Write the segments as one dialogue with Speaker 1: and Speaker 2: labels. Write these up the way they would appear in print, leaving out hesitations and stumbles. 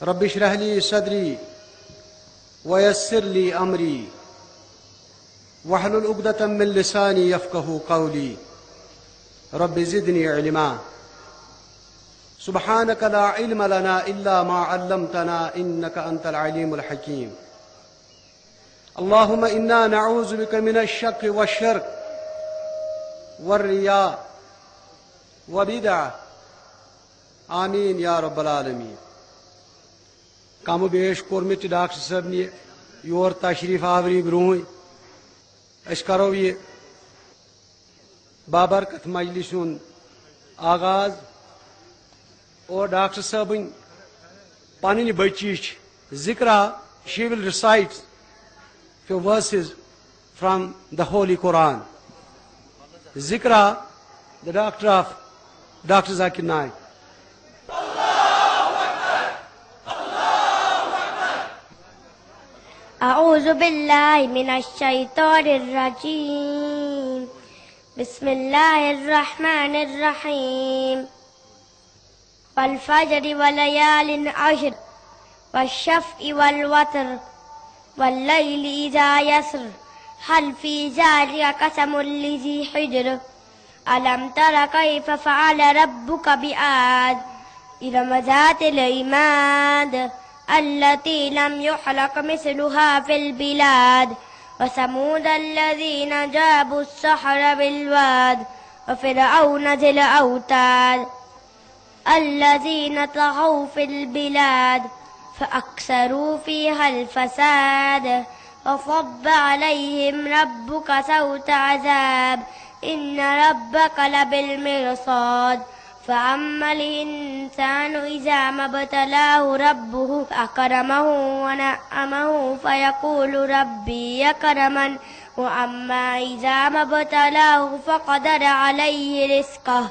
Speaker 1: رب اشرح لي صدري ويسر لي أمري واحلل عقدة من لساني يفقهوا قولي رب زدني علما سبحانك لا علم لنا إلا ما علمتنا إنك أنت العليم الحكيم اللهم إنا نعوذ بك من الشك والشرك والرياء وبدعة آمین یا رب العالمین. کم و بیش کور مت ڈاکٹر صاحب نے یور تشریف آوری برونہ اس کرو یہ بابرکت مجلس آغاز اور ڈاکٹر صاحب پن بچی ذکرہ she will recite few verses from the Holy Quran. Zikra, the doctor of Dr. Zakir Naik.
Speaker 2: أعوذ بالله من الشيطان الرجيم بسم الله الرحمن الرحيم والفجر وليال عشر والشفع والوتر والليل إذا يسر هل في ذلك قسم لذي حجر ألم تر كيف فعل ربك بعاد إرم ذات العماد التي لم يخلق مثلها في البلاد وثمود الذين جابوا الصخر بالواد وفرعون ذي الأوتاد الذين طغوا في البلاد فأكثروا فيها الفساد وصب عليهم ربك سوط عذاب إن ربك لبالمرصاد فأما الإنسان إذا ما ابتلاه ربه فأكرمه ونعمه فيقول ربي أكرمن وأما إذا ما ابتلاه فقدر عليه رزقه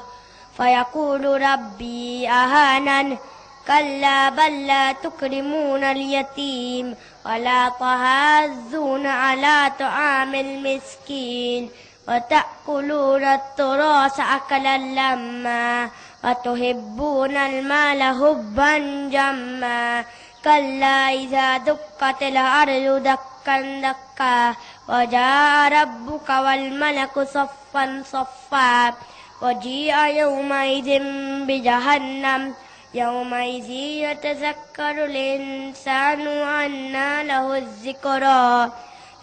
Speaker 2: فيقول ربي أهانن كلا بل لا تكرمون اليتيم ولا تحاضون على طعام المسكين وتأكلون التراث أكلا لما وتحبون المال حبا جما كلا إذا دكت الأرض دكا دكا وجاء ربك والملك صفا صفا وجيء يومئذ بجهنم يومئذ يتذكر الإنسان وأنى له الذكرى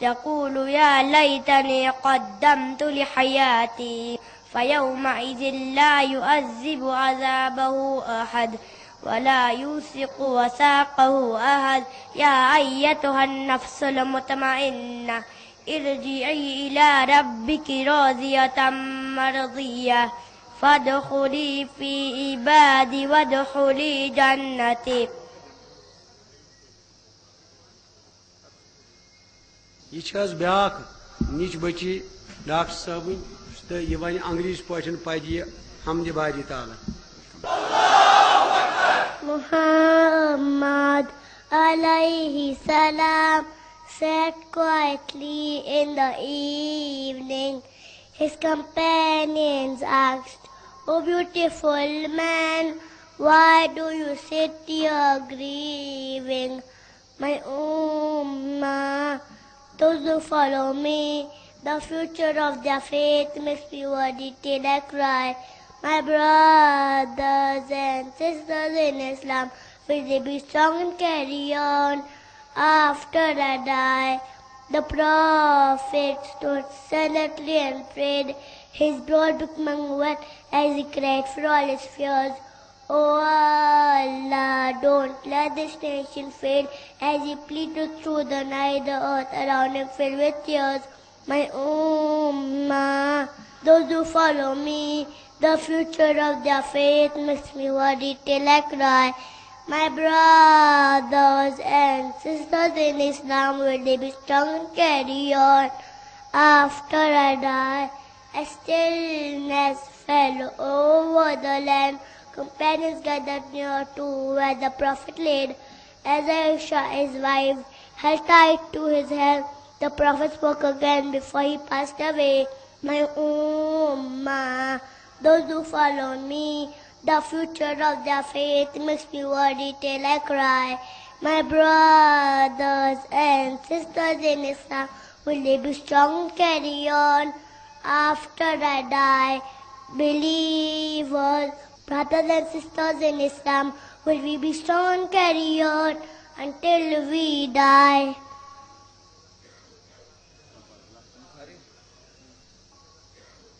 Speaker 2: يقول يا ليتني قدمت لحياتي فيومئذ لا يعذب عذابه أحد ولا يوثق وثاقه أحد يا أيتها النفس المطمئنة ارجعي إلى ربك راضية مرضية فادخلي في عبادي وادخلي جنتي.
Speaker 1: یہ بیاکھ نچ بچی ڈاکٹر صاحب تو یہ ون انگریز پاٹن پہ حمد باری تعالی.
Speaker 2: Muhammad alayhi salam sat quietly in the evening. His companions asked, "O beautiful man, why do you sit here grieving?" My ummah, those who follow me, the future of their faith must be worthy till I cry. My brothers and sisters in Islam, will they be strong and carry on after I die? The Prophet stood silently and prayed. His brow became wet as he cried for all his fears. Oh Allah, don't let this nation fail. As he pleaded through the night, the earth around him filled with tears. My ummah, those who follow me, the future of their faith makes me worry till I cry. My brothers and sisters in Islam, will they be strong and carry on after I die? A stillness fell over the land. Companions gathered near to where the Prophet laid. As Aisha, his wife, held tight to his hand, the Prophet spoke again before he passed away. My ummah, those who follow me, The future of their faith makes me worry till I cry. My brothers and sisters in Islam, will they be strong, carry on after I die? Believers, brothers and sisters in Islam, will we be strong, carry on until we die?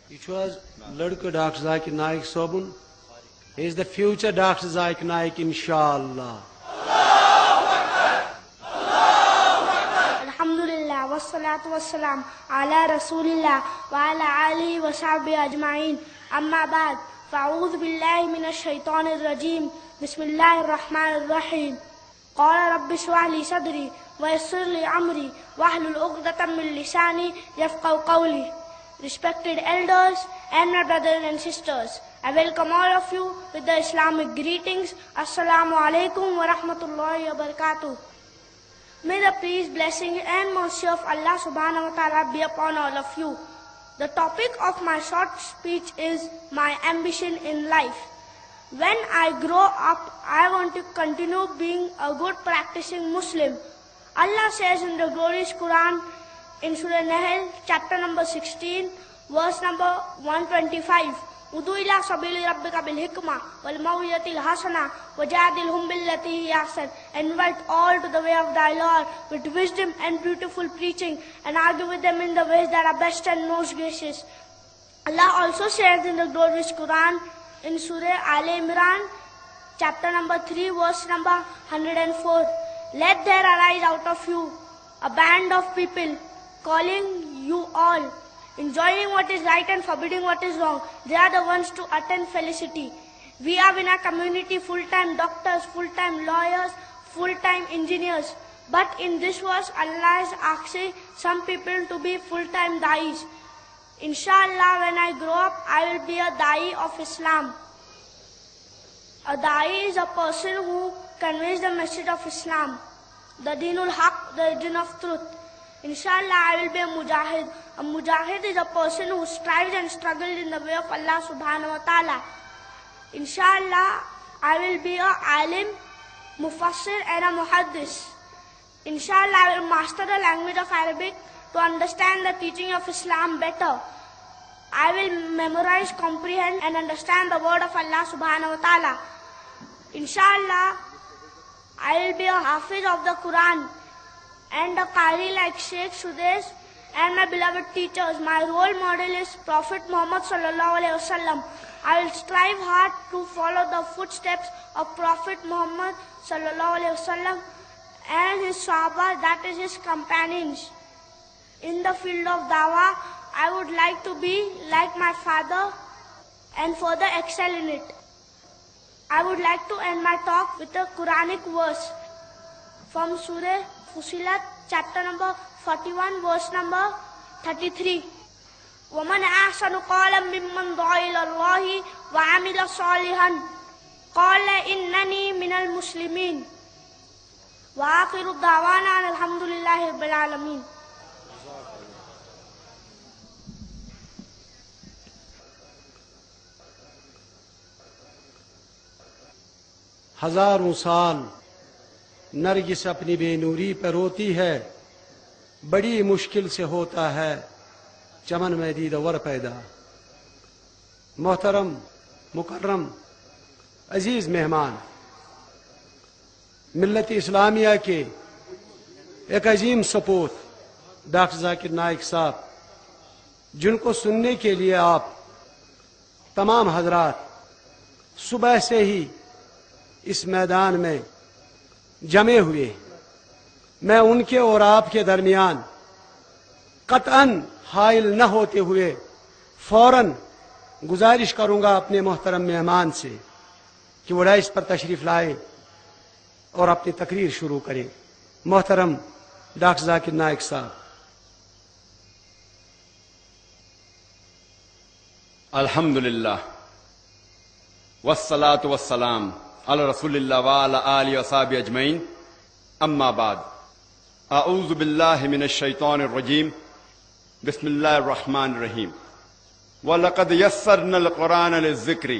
Speaker 1: It was Ladka Dr. Zakir Naik Sobun. He is the future Dr. Zakir Naik, inshallah.
Speaker 3: Alhamdulillah, wassalatu wassalam ala rasulillah wa ala alihi wa sahbihi ajma'in. Amma ba'd, fa'udhu billahi minash shaitanir rajim. Bismillahir rahmanir rahim. Qala rabbi shrah li sadri wa yassir li amri wahlul 'uqdatam min lisani yafqahu qawli. Respected elders and my brothers and sisters, I welcome all of you with the Islamic greetings. Assalamu alaikum wa rahmatullahi wa barakatuh. May the peace, blessing and mercy of Allah subhanahu wa ta'ala be upon all of you. The topic of my short speech is my ambition in life. When I grow up, I want to continue being a good practicing Muslim. Allah says in the glorious Quran, in Surah Nahl, chapter number 16, verse number 125, Udu ila sabili rabbika bil hikmah wal maw'izatil hasana wajadilhum billati hi ahsan. Invite all to the way of thy Lord with wisdom and beautiful preaching, and argue with them in the ways that are best and most gracious. Allah also says in the glorious Quran, in Surah Al-Imran, chapter number 3, verse number 104, let there arise out of you a band of people, calling you all, enjoining what is right and forbidding what is wrong. They are the ones to attain felicity. We have in our community full-time doctors, full-time lawyers, full-time engineers. But in this verse, Allah is asking some people to be full-time da'is. Inshallah, when I grow up, I will be a da'i of Islam. A da'i is a person who conveys the message of Islam, the Deenul Haq, the religion of truth. Inshallah, I will be a mujahid. A mujahid is a person who strives and struggles in the way of Allah subhanahu wa ta'ala. Inshallah, I will be a alim, mufassir and a muhaddis. Inshallah, I will master the language of Arabic to understand the teaching of Islam better. I will memorize, comprehend and understand the word of Allah subhanahu wa ta'ala. Inshallah, I will be a hafiz of the Quran and a qari like Sheikh Sudesh and my beloved teachers. My role model is Prophet Muhammad sallallahu alaihi wasallam. I will strive hard to follow the footsteps of Prophet Muhammad sallallahu alaihi wasallam and his Sahaba, that is his companions. In the field of dawah, I would like to be like my father and further excel in it. I would like to end my talk with a Quranic verse from Surah Fusilat, chapter number 41, verse number 33. وَمَنْ أَحْسَنُ قَالًا مِّمَّنْ دَعَا إِلَى اللَّهِ وَعَمِلَ صَالِحًا قَالَ إِنَّنِي مِنَ الْمُسْلِمِينَ وَآخِرُ دَعْوَانَا أَنِ الْحَمْدُ لِلَّهِ رَبِّ الْعَالَمِينَ.
Speaker 1: ہزاروں سال نرگس اپنی بے نوری پر روتی ہے، بڑی مشکل سے ہوتا ہے چمن میں دیدور پیدا۔ محترم مکرم عزیز مہمان، ملت اسلامیہ کے ایک عظیم سپوت ڈاکٹر ذاکر نائک صاحب، جن کو سننے کے لیے آپ تمام حضرات صبح سے ہی اس میدان میں جمے ہوئے، میں ان کے اور آپ کے درمیان قطعاً حائل نہ ہوتے ہوئے فوراً گزارش کروں گا اپنے محترم مہمان سے کہ وہ ڈائس پر تشریف لائے اور اپنی تقریر شروع کریں۔ محترم ڈاکٹر ذاکر نائک صاحب۔
Speaker 4: الحمدللہ والصلاة والسلام علی رسول اللہ وعلی آلہ وصحبہ اجمعین، اما بعد، اعوذ باللہ من الشیطان الرجیم، بسم اللہ الرحمن الرحیم۔ وَلَقَدْ يَسَّرْنَا الْقُرْآنَ لِلذِّكْرِ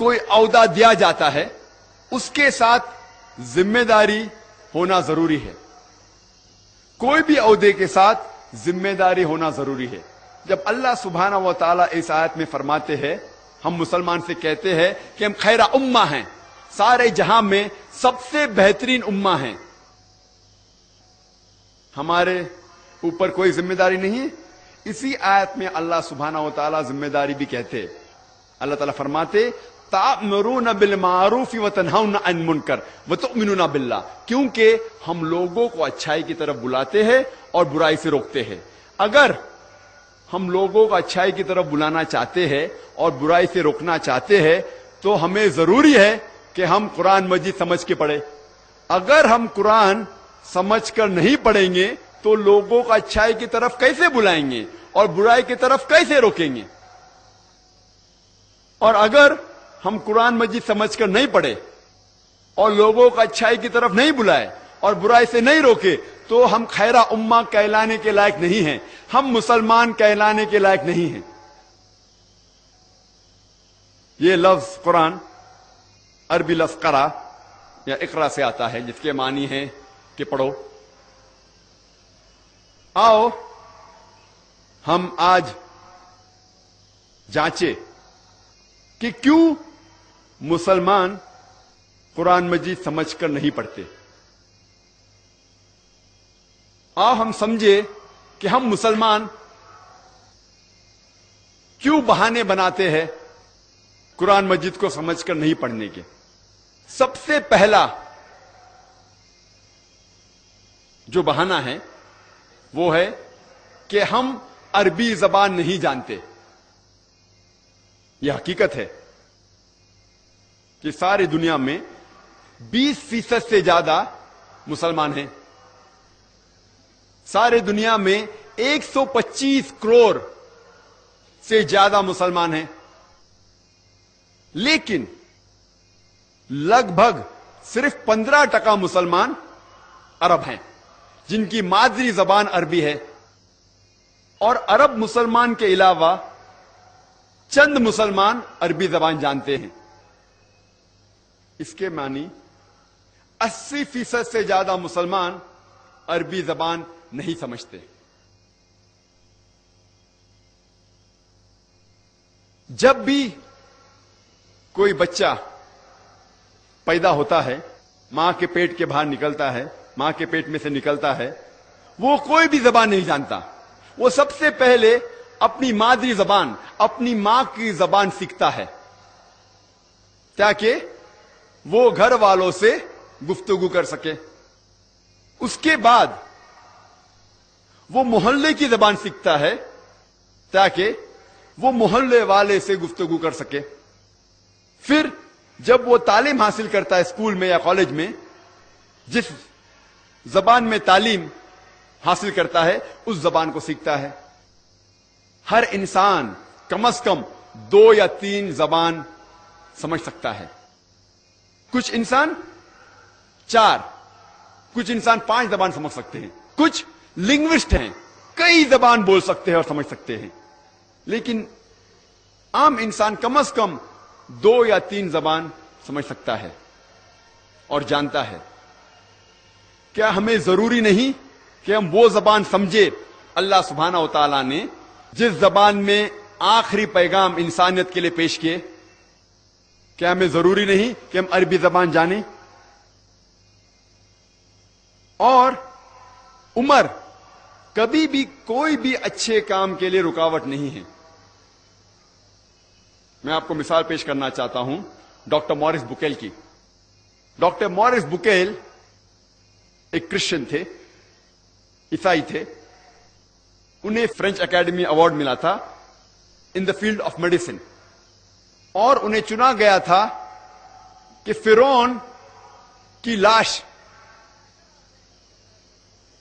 Speaker 4: کوئی عہدہ دیا جاتا ہے اس کے ساتھ ذمہ داری ہونا ضروری ہے. کوئی بھی عہدے کے ساتھ ذمہ داری ہونا ضروری ہے. جب اللہ سبحانہ و تعالیٰ اس آیت میں فرماتے ہیں، ہم مسلمان سے کہتے ہیں کہ ہم خیر امہ ہیں، سارے جہاں میں سب سے بہترین امہ ہیں، ہمارے اوپر کوئی ذمہ داری نہیں ہے. اسی آیت میں اللہ سبحانہ و تعالیٰ ذمہ داری بھی کہتے. اللہ تعالیٰ فرماتے تأمرون بالمعروف وتنہون عن المنکر وتؤمنون باللہ، کیونکہ ہم لوگوں کو اچھائی کی طرف بلاتے ہیں اور برائی سے روکتے ہیں. اگر ہم لوگوں کو اچھائی کی طرف بلانا چاہتے ہیں اور برائی سے روکنا چاہتے ہیں تو ہمیں ضروری ہے کہ ہم قرآن مجید سمجھ کے پڑھیں. اگر ہم قرآن سمجھ کر نہیں پڑھیں گے تو لوگوں کو اچھائی کی طرف کیسے بلائیں گے اور برائی کی طرف کیسے روکیں گے؟ اور اگر ہم قرآن مجید سمجھ کر نہیں پڑھے اور لوگوں کو اچھائی کی طرف نہیں بلائے اور برائی سے نہیں روکے تو ہم خیرہ امہ کہلانے کے لائق نہیں ہیں، ہم مسلمان کہلانے کے لائق نہیں ہیں. یہ لفظ قرآن عربی لفظ قرأ یا اقرا سے آتا ہے، جس کے معنی ہے کہ پڑھو. آؤ ہم آج جانچے کہ کیوں مسلمان قرآن مجید سمجھ کر نہیں پڑھتے. آؤ ہم سمجھے کہ ہم مسلمان کیوں بہانے بناتے ہیں قرآن مجید کو سمجھ کر نہیں پڑھنے کے. سب سے پہلا جو بہانہ ہے وہ ہے کہ ہم عربی زبان نہیں جانتے. یہ حقیقت ہے کہ ساری دنیا میں 20% سے زیادہ مسلمان ہیں. سارے دنیا میں 125 کروڑ سے زیادہ مسلمان ہیں، لیکن لگ بھگ صرف 15% مسلمان عرب ہیں جن کی مادری زبان عربی ہے. اور عرب مسلمان کے علاوہ چند مسلمان عربی زبان جانتے ہیں. اس کے معنی 80% سے زیادہ مسلمان عربی زبان نہیں سمجھتے. جب بھی کوئی بچہ پیدا ہوتا ہے، ماں کے پیٹ کے باہر نکلتا ہے، ماں کے پیٹ میں سے نکلتا ہے، وہ کوئی بھی زبان نہیں جانتا. وہ سب سے پہلے اپنی مادری زبان، اپنی ماں کی زبان سیکھتا ہے تاکہ وہ گھر والوں سے گفتگو کر سکے. اس کے بعد وہ محلے کی زبان سیکھتا ہے تاکہ وہ محلے والے سے گفتگو کر سکے. پھر جب وہ تعلیم حاصل کرتا ہے اسکول میں یا کالج میں، جس زبان میں تعلیم حاصل کرتا ہے اس زبان کو سیکھتا ہے. ہر انسان کم از کم 2 یا 3 زبان سمجھ سکتا ہے. کچھ انسان 4، کچھ انسان 5 زبان سمجھ سکتے ہیں. کچھ لنگوسٹ ہیں، کئی زبان بول سکتے ہیں اور سمجھ سکتے ہیں. لیکن عام انسان کم از کم 2 یا 3 زبان سمجھ سکتا ہے اور جانتا ہے. کیا ہمیں ضروری نہیں کہ ہم وہ زبان سمجھے اللہ سبحانہ و تعالیٰ نے جس زبان میں آخری پیغام انسانیت کے لیے پیش کیے؟ کیا ہمیں ضروری نہیں کہ ہم عربی زبان جانیں؟ اور عمر کبھی بھی کوئی بھی اچھے کام کے لیے رکاوٹ نہیں ہے. میں آپ کو مثال پیش کرنا چاہتا ہوں ڈاکٹر موریس بکیل کی. ڈاکٹر موریس بکیل ایک کرسچن تھے، عیسائی تھے. انہیں فرینچ اکیڈمی ایوارڈ ملا تھا ان دا فیلڈ آف میڈیسن، اور انہیں چنا گیا تھا کہ فرعون کی لاش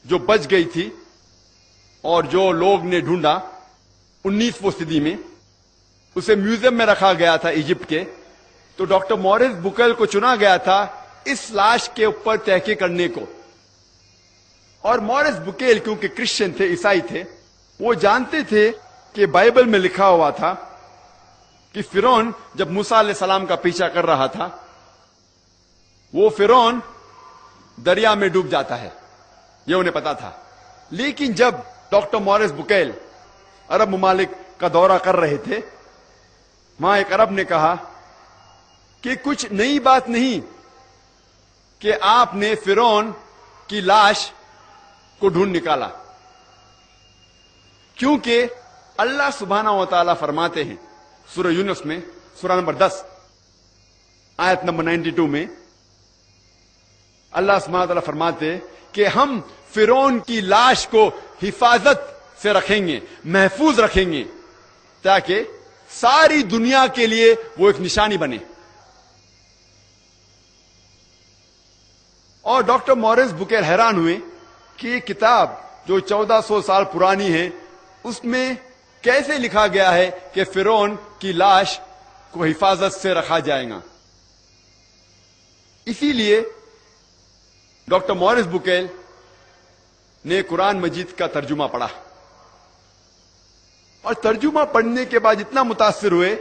Speaker 4: جو بچ گئی تھی اور جو لوگ نے ڈھونڈا 19ویں صدی میں، اسے میوزیم میں رکھا گیا تھا ایجپٹ کے. تو ڈاکٹر موریس بکیل کو چنا گیا تھا اس لاش کے اوپر تحقیق کرنے کو. اور موریس بکیل کیونکہ کرسچن تھے، عیسائی تھے، وہ جانتے تھے کہ بائبل میں لکھا ہوا تھا کہ فرعون جب موسیٰ علیہ السلام کا پیچھا کر رہا تھا وہ فرعون دریا میں ڈوب جاتا ہے، یہ انہیں پتا تھا. لیکن جب ڈاکٹر مورس بکیل عرب ممالک کا دورہ کر رہے تھے، وہاں ایک عرب نے کہا کہ کچھ نئی بات نہیں کہ آپ نے فرعون کی لاش کو ڈھونڈ نکالا، کیونکہ اللہ سبحانہ و تعالی فرماتے ہیں سورہ یونس میں، سورہ نمبر 10 آیت نمبر 92 میں، اللہ سبحانہ و تعالی فرماتے کہ ہم فرعون کی لاش کو حفاظت سے رکھیں گے، محفوظ رکھیں گے، تاکہ ساری دنیا کے لیے وہ ایک نشانی بنے. اور ڈاکٹر مورس بکیل حیران ہوئے کہ یہ کتاب جو 1400 سال پرانی ہے اس میں کیسے لکھا گیا ہے کہ فرعون کی لاش کو حفاظت سے رکھا جائے گا. اسی لیے ڈاکٹر مورس بکیل نے قرآن مجید کا ترجمہ پڑھا، اور ترجمہ پڑھنے کے بعد اتنا متاثر ہوئے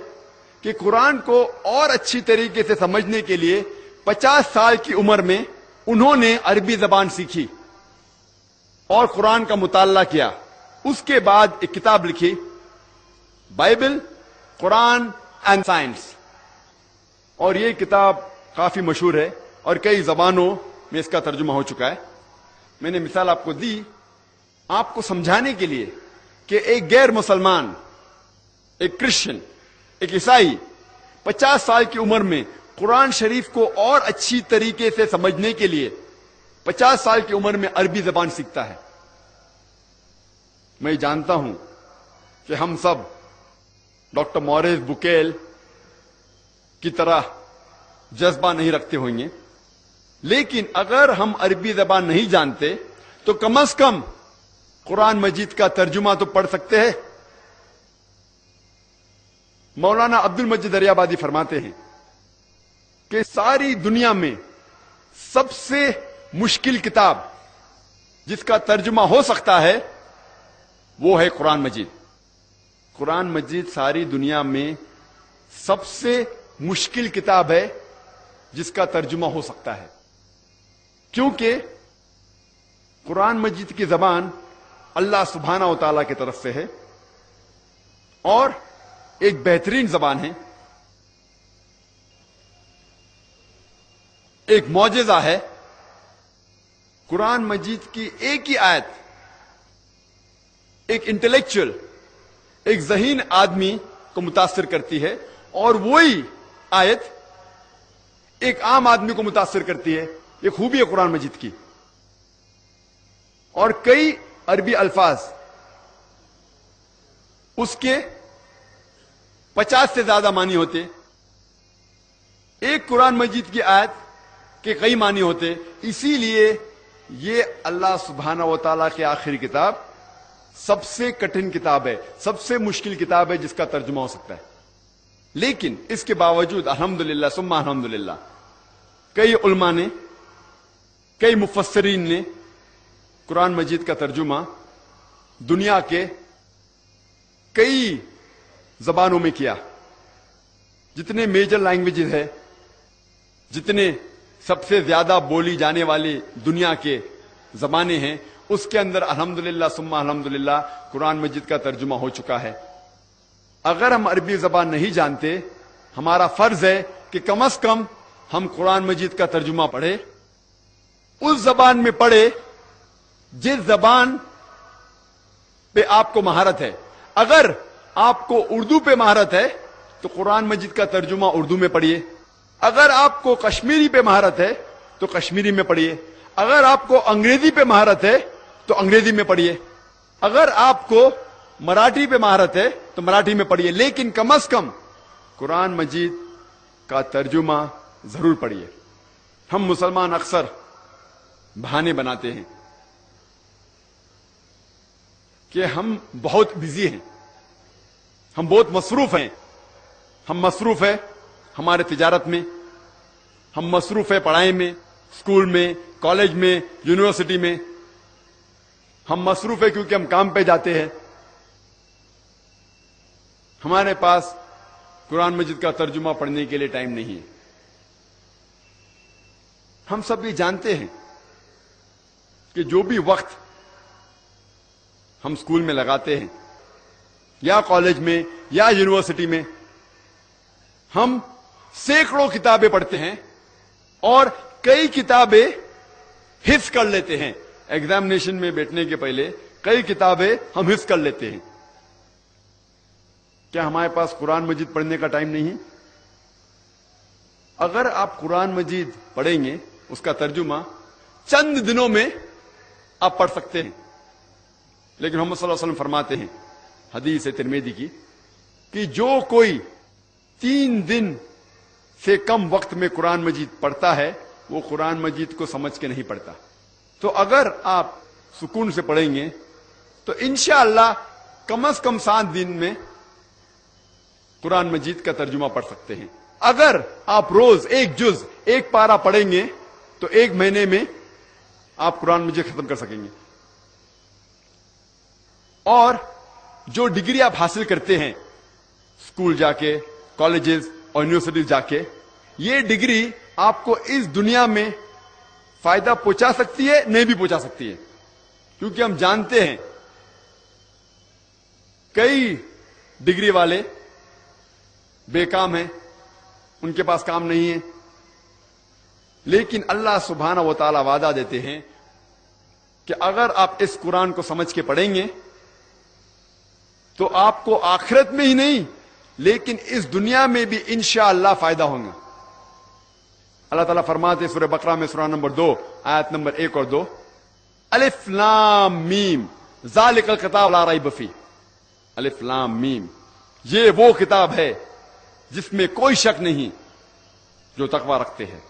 Speaker 4: کہ قرآن کو اور اچھی طریقے سے سمجھنے کے لیے 50 سال کی عمر میں انہوں نے عربی زبان سیکھی اور قرآن کا مطالعہ کیا. اس کے بعد ایک کتاب لکھی، بائبل، قرآن اینڈ سائنس، اور یہ کتاب کافی مشہور ہے اور کئی زبانوں میں اس کا ترجمہ ہو چکا ہے. میں نے مثال آپ کو دی آپ کو سمجھانے کے لیے کہ ایک غیر مسلمان، ایک کرسچن، ایک عیسائی 50 سال کی عمر میں قرآن شریف کو اور اچھی طریقے سے سمجھنے کے لیے 50 سال کی عمر میں عربی زبان سیکھتا ہے. میں جانتا ہوں کہ ہم سب ڈاکٹر مورس بکیل کی طرح جذبہ نہیں رکھتے ہوں گے، لیکن اگر ہم عربی زبان نہیں جانتے تو کم از کم قرآن مجید کا ترجمہ تو پڑھ سکتے ہیں. مولانا عبد المجید دریابادی فرماتے ہیں کہ ساری دنیا میں سب سے مشکل کتاب جس کا ترجمہ ہو سکتا ہے وہ ہے قرآن مجید. قرآن مجید ساری دنیا میں سب سے مشکل کتاب ہے جس کا ترجمہ ہو سکتا ہے، کیونکہ قرآن مجید کی زبان اللہ سبحانہ و تعالیٰ کی طرف سے ہے اور ایک بہترین زبان ہے، ایک معجزہ ہے. قرآن مجید کی ایک ہی آیت ایک انٹلیکچوئل، ایک ذہین آدمی کو متاثر کرتی ہے، اور وہی آیت ایک عام آدمی کو متاثر کرتی ہے. یہ خوبی ہے قرآن مجید کی. اور کئی عربی الفاظ اس کے 50 سے زیادہ معنی ہوتے. ایک قرآن مجید کی آیت کے کئی معنی ہوتے. اسی لیے یہ اللہ سبحانہ و تعالیٰ کی آخری کتاب سب سے کٹھن کتاب ہے، سب سے مشکل کتاب ہے جس کا ترجمہ ہو سکتا ہے. لیکن اس کے باوجود الحمدللہ ثم الحمدللہ کئی علماء نے، کئی مفسرین نے قرآن مجید کا ترجمہ دنیا کے کئی زبانوں میں کیا. جتنے میجر لینگویجز ہے، جتنے سب سے زیادہ بولی جانے والی دنیا کے زبانیں ہیں، اس کے اندر الحمدللہ ثم الحمدللہ قرآن مجید کا ترجمہ ہو چکا ہے. اگر ہم عربی زبان نہیں جانتے، ہمارا فرض ہے کہ کم از کم ہم قرآن مجید کا ترجمہ پڑھیں، اس زبان میں پڑھے جس زبان پہ آپ کو مہارت ہے. اگر آپ کو اردو پہ مہارت ہے تو قرآن مجید کا ترجمہ اردو میں پڑھیے. اگر آپ کو کشمیری پہ مہارت ہے تو کشمیری میں پڑھیے. اگر آپ کو انگریزی پہ مہارت ہے تو انگریزی میں پڑھیے. اگر آپ کو مراٹھی پہ مہارت ہے تو مراٹھی میں پڑھیے. لیکن کم از کم قرآن مجید کا ترجمہ ضرور پڑھیے. ہم مسلمان اکثر بہانے بناتے ہیں کہ ہم بہت بزی ہیں، ہم بہت مصروف ہیں. ہم مصروف ہیں ہمارے تجارت میں، ہم مصروف ہیں پڑھائی میں، اسکول میں، کالج میں، یونیورسٹی میں. ہم مصروف ہیں کیونکہ ہم کام پہ جاتے ہیں. ہمارے پاس قرآن مجید کا ترجمہ پڑھنے کے لیے ٹائم نہیں ہے. ہم سب یہ جانتے ہیں کہ جو بھی وقت ہم اسکول میں لگاتے ہیں یا کالج میں یا یونیورسٹی میں، ہم سینکڑوں کتابیں پڑھتے ہیں اور کئی کتابیں حفظ کر لیتے ہیں. ایگزامینیشن میں بیٹھنے کے پہلے کئی کتابیں ہم حفظ کر لیتے ہیں. کیا ہمارے پاس قرآن مجید پڑھنے کا ٹائم نہیں ہے؟ اگر آپ قرآن مجید پڑھیں گے، اس کا ترجمہ چند دنوں میں آپ پڑھ سکتے ہیں. لیکن محمد صلی اللہ علیہ وسلم فرماتے ہیں حدیث ترمذی کی کہ جو کوئی 3 دن سے کم وقت میں قرآن مجید پڑھتا ہے وہ قرآن مجید کو سمجھ کے نہیں پڑھتا. تو اگر آپ سکون سے پڑھیں گے تو انشاءاللہ کم از کم 7 دن میں قرآن مجید کا ترجمہ پڑھ سکتے ہیں. اگر آپ روز ایک جز ایک پارہ پڑھیں گے تو 1 مہینے میں آپ قرآن مجید ختم کر سکیں گے. اور جو ڈگری آپ حاصل کرتے ہیں اسکول جا کے، کالجز اور یونیورسٹیز جا کے، یہ ڈگری آپ کو اس دنیا میں فائدہ پہنچا سکتی ہے، نہیں بھی پہنچا سکتی ہے. کیونکہ ہم جانتے ہیں کئی ڈگری والے بے کام ہیں، ان کے پاس کام نہیں ہے. لیکن اللہ سبحانہ و تعالی وعدہ دیتے ہیں کہ اگر آپ اس قرآن کو سمجھ کے پڑھیں گے تو آپ کو آخرت میں ہی نہیں لیکن اس دنیا میں بھی انشاءاللہ فائدہ ہوگا. اللہ تعالیٰ فرماتے ہیں سورہ بقرہ میں سورہ نمبر 2 آیت نمبر 1 اور 2، الف لام میم ذالک الکتاب لا ریب فیہ. الف لام میم، یہ وہ کتاب ہے جس میں کوئی شک نہیں جو تقوی رکھتے ہیں.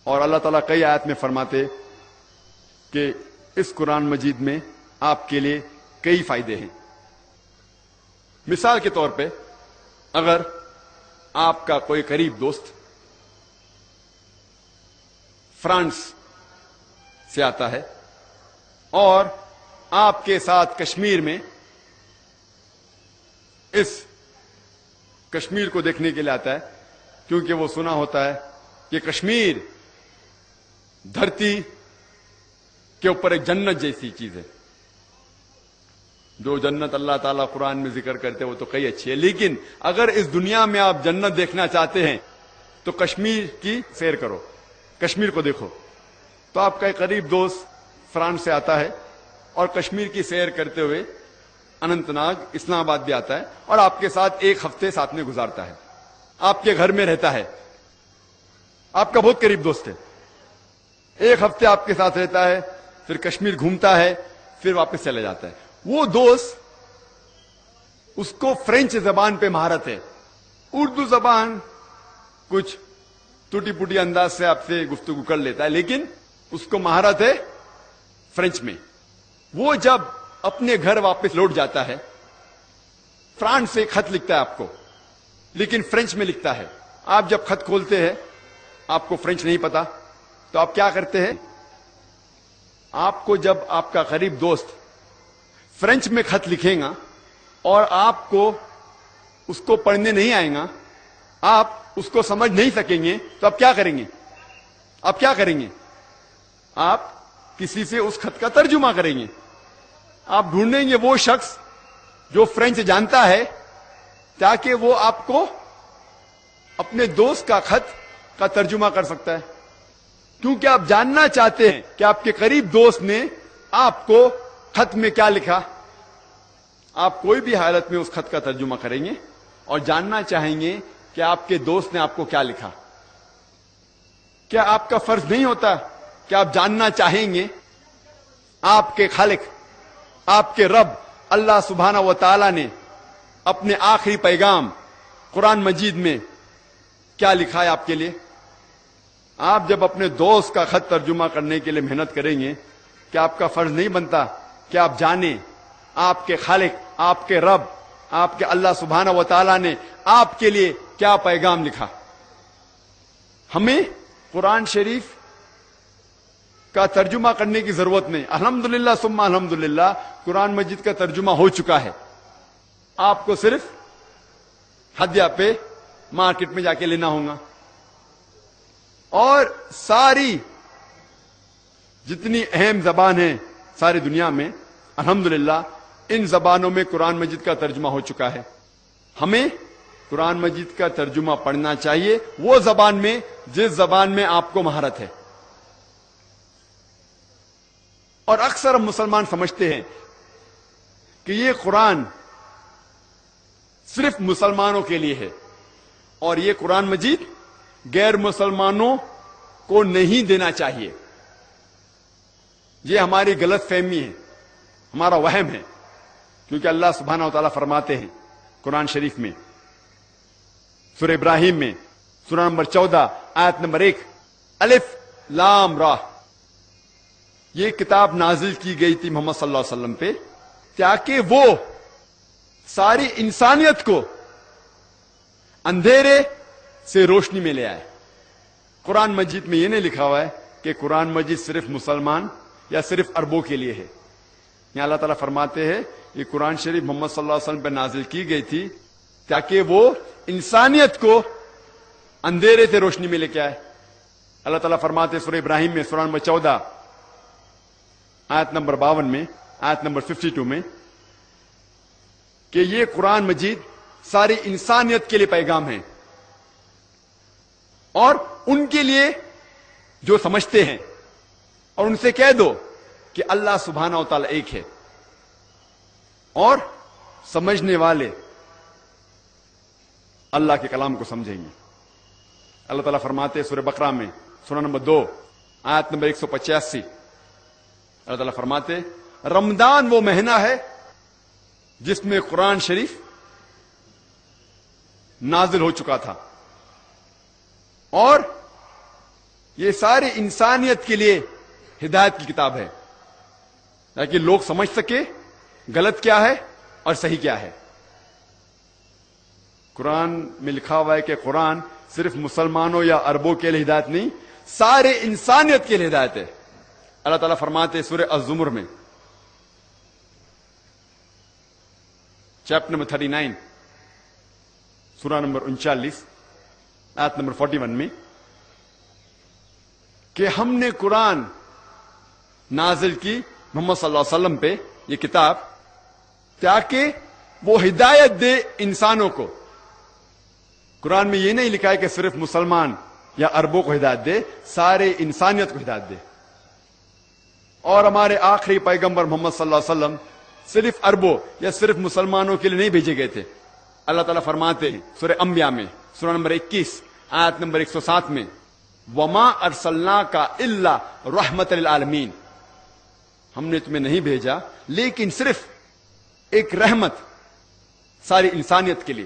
Speaker 4: اور اللہ تعالیٰ کئی آیت میں فرماتے کہ اس قرآن مجید میں آپ کے لیے کئی فائدے ہیں. مثال کے طور پہ اگر آپ کا کوئی قریب دوست فرانس سے آتا ہے اور آپ کے ساتھ کشمیر میں اس کشمیر کو دیکھنے کے لیے آتا ہے، کیونکہ وہ سنا ہوتا ہے کہ کشمیر دھرتی کے اوپر ایک جنت جیسی چیز ہے. جو جنت اللہ تعالیٰ قرآن میں ذکر کرتے وہ تو کئی اچھی ہے، لیکن اگر اس دنیا میں آپ جنت دیکھنا چاہتے ہیں تو کشمیر کی سیر کرو، کشمیر کو دیکھو. تو آپ کا ایک قریب دوست فرانس سے آتا ہے اور کشمیر کی سیر کرتے ہوئے اننت ناگ اسلام آباد بھی آتا ہے اور آپ کے ساتھ 1 ہفتے ساتھ میں گزارتا ہے، آپ کے گھر میں رہتا ہے، آپ کا بہت قریب دوست ہے. 1 ہفتے آپ کے ساتھ رہتا ہے، پھر کشمیر گھومتا ہے، پھر واپس چلے جاتا ہے. وہ دوست اس کو فرینچ زبان پہ مہارت ہے، اردو زبان کچھ ٹوٹی پوٹی انداز سے آپ سے گفتگو کر لیتا ہے، لیکن اس کو مہارت ہے فرینچ میں. وہ جب اپنے گھر واپس لوٹ جاتا ہے فرانس سے خط لکھتا ہے آپ کو، لیکن فرینچ میں لکھتا ہے. آپ جب خط کھولتے ہیں آپ کو فرینچ نہیں پتا تو آپ کیا کرتے ہیں؟ آپ کو جب آپ کا قریب دوست فرینچ میں خط لکھیں گا اور آپ کو اس کو پڑھنے نہیں آئے گا، آپ اس کو سمجھ نہیں سکیں گے، تو آپ کیا کریں گے؟ آپ کیا کریں گے؟ آپ کسی سے اس خط کا ترجمہ کریں گے. آپ ڈھونڈیں گے وہ شخص جو فرینچ جانتا ہے تاکہ وہ آپ کو اپنے دوست کا خط کا ترجمہ کر سکتا ہے. کیونکہ آپ جاننا چاہتے ہیں کہ آپ کے قریب دوست نے آپ کو خط میں کیا لکھا. آپ کوئی بھی حالت میں اس خط کا ترجمہ کریں گے اور جاننا چاہیں گے کہ آپ کے دوست نے آپ کو کیا لکھا. کیا آپ کا فرض نہیں ہوتا کہ آپ جاننا چاہیں گے آپ کے خالق، آپ کے رب اللہ سبحانہ و تعالی نے اپنے آخری پیغام قرآن مجید میں کیا لکھا ہے آپ کے لیے؟ آپ جب اپنے دوست کا خط ترجمہ کرنے کے لیے محنت کریں گے، کیا آپ کا فرض نہیں بنتا کہ آپ جانیں آپ کے خالق، آپ کے رب، آپ کے اللہ سبحانہ و تعالی نے آپ کے لیے کیا پیغام لکھا؟ ہمیں قرآن شریف کا ترجمہ کرنے کی ضرورت نہیں. الحمدللہ ثم الحمدللہ قرآن مجید کا ترجمہ ہو چکا ہے. آپ کو صرف ہدیہ پہ مارکیٹ میں جا کے لینا ہوگا. اور ساری جتنی اہم زبان ہیں ساری دنیا میں الحمدللہ ان زبانوں میں قرآن مجید کا ترجمہ ہو چکا ہے. ہمیں قرآن مجید کا ترجمہ پڑھنا چاہیے وہ زبان میں جس زبان میں آپ کو مہارت ہے. اور اکثر ہم مسلمان سمجھتے ہیں کہ یہ قرآن صرف مسلمانوں کے لیے ہے اور یہ قرآن مجید غیر مسلمانوں کو نہیں دینا چاہیے. یہ ہماری غلط فہمی ہے, ہمارا وہم ہے, کیونکہ اللہ سبحانہ و تعالیٰ فرماتے ہیں قرآن شریف میں سورہ ابراہیم میں سورہ نمبر 14 آیت نمبر 1 الف لام را, یہ کتاب نازل کی گئی تھی محمد صلی اللہ علیہ وسلم پہ تاکہ وہ ساری انسانیت کو اندھیرے سے روشنی میں لے آئے. قرآن مجید میں یہ نہیں لکھا ہوا ہے کہ قرآن مجید صرف مسلمان یا صرف عربوں کے لیے ہے. یہاں اللہ تعالیٰ فرماتے ہیں یہ قرآن شریف محمد صلی اللہ علیہ وسلم پہ نازل کی گئی تھی تاکہ وہ انسانیت کو اندھیرے سے روشنی میں لے کے آئے. اللہ تعالیٰ فرماتے ہیں سورہ ابراہیم میں سورہ نمبر 14 آیت نمبر 52 میں آیت نمبر 52 میں کہ یہ قرآن مجید ساری انسانیت کے لیے پیغام ہے اور ان کے لیے جو سمجھتے ہیں, اور ان سے کہہ دو کہ اللہ سبحانہ و تعالیٰ ایک ہے اور سمجھنے والے اللہ کے کلام کو سمجھیں گے. اللہ تعالیٰ فرماتے ہیں سورہ بقرہ میں سورہ نمبر 2 آیت نمبر 185 اللہ تعالیٰ فرماتے ہیں رمضان وہ مہینہ ہے جس میں قرآن شریف نازل ہو چکا تھا اور یہ ساری انسانیت کے لیے ہدایت کی کتاب ہے تاکہ لوگ سمجھ سکے غلط کیا ہے اور صحیح کیا ہے. قرآن میں لکھا ہوا ہے کہ قرآن صرف مسلمانوں یا عربوں کے لیے ہدایت نہیں, سارے انسانیت کے لیے ہدایت ہے. اللہ تعالیٰ فرماتے ہیں سورہ الزمر میں چیپٹر نمبر 39 سورہ نمبر 39 آیت نمبر 41 میں کہ ہم نے قرآن نازل کی محمد صلی اللہ علیہ وسلم پہ یہ کتاب تاکہ وہ ہدایت دے انسانوں کو. قرآن میں یہ نہیں لکھا ہے کہ صرف مسلمان یا عربوں کو ہدایت دے, سارے انسانیت کو ہدایت دے. اور ہمارے آخری پیغمبر محمد صلی اللہ علیہ وسلم صرف عربوں یا صرف مسلمانوں کے لیے نہیں بھیجے گئے تھے. اللہ تعالیٰ فرماتے ہیں سورہ انبیاء میں سورہ نمبر 21 آیت نمبر 107 میں وما ارسلناک الا رحمت للعالمین, ہم نے تمہیں نہیں بھیجا لیکن صرف ایک رحمت ساری انسانیت کے لیے,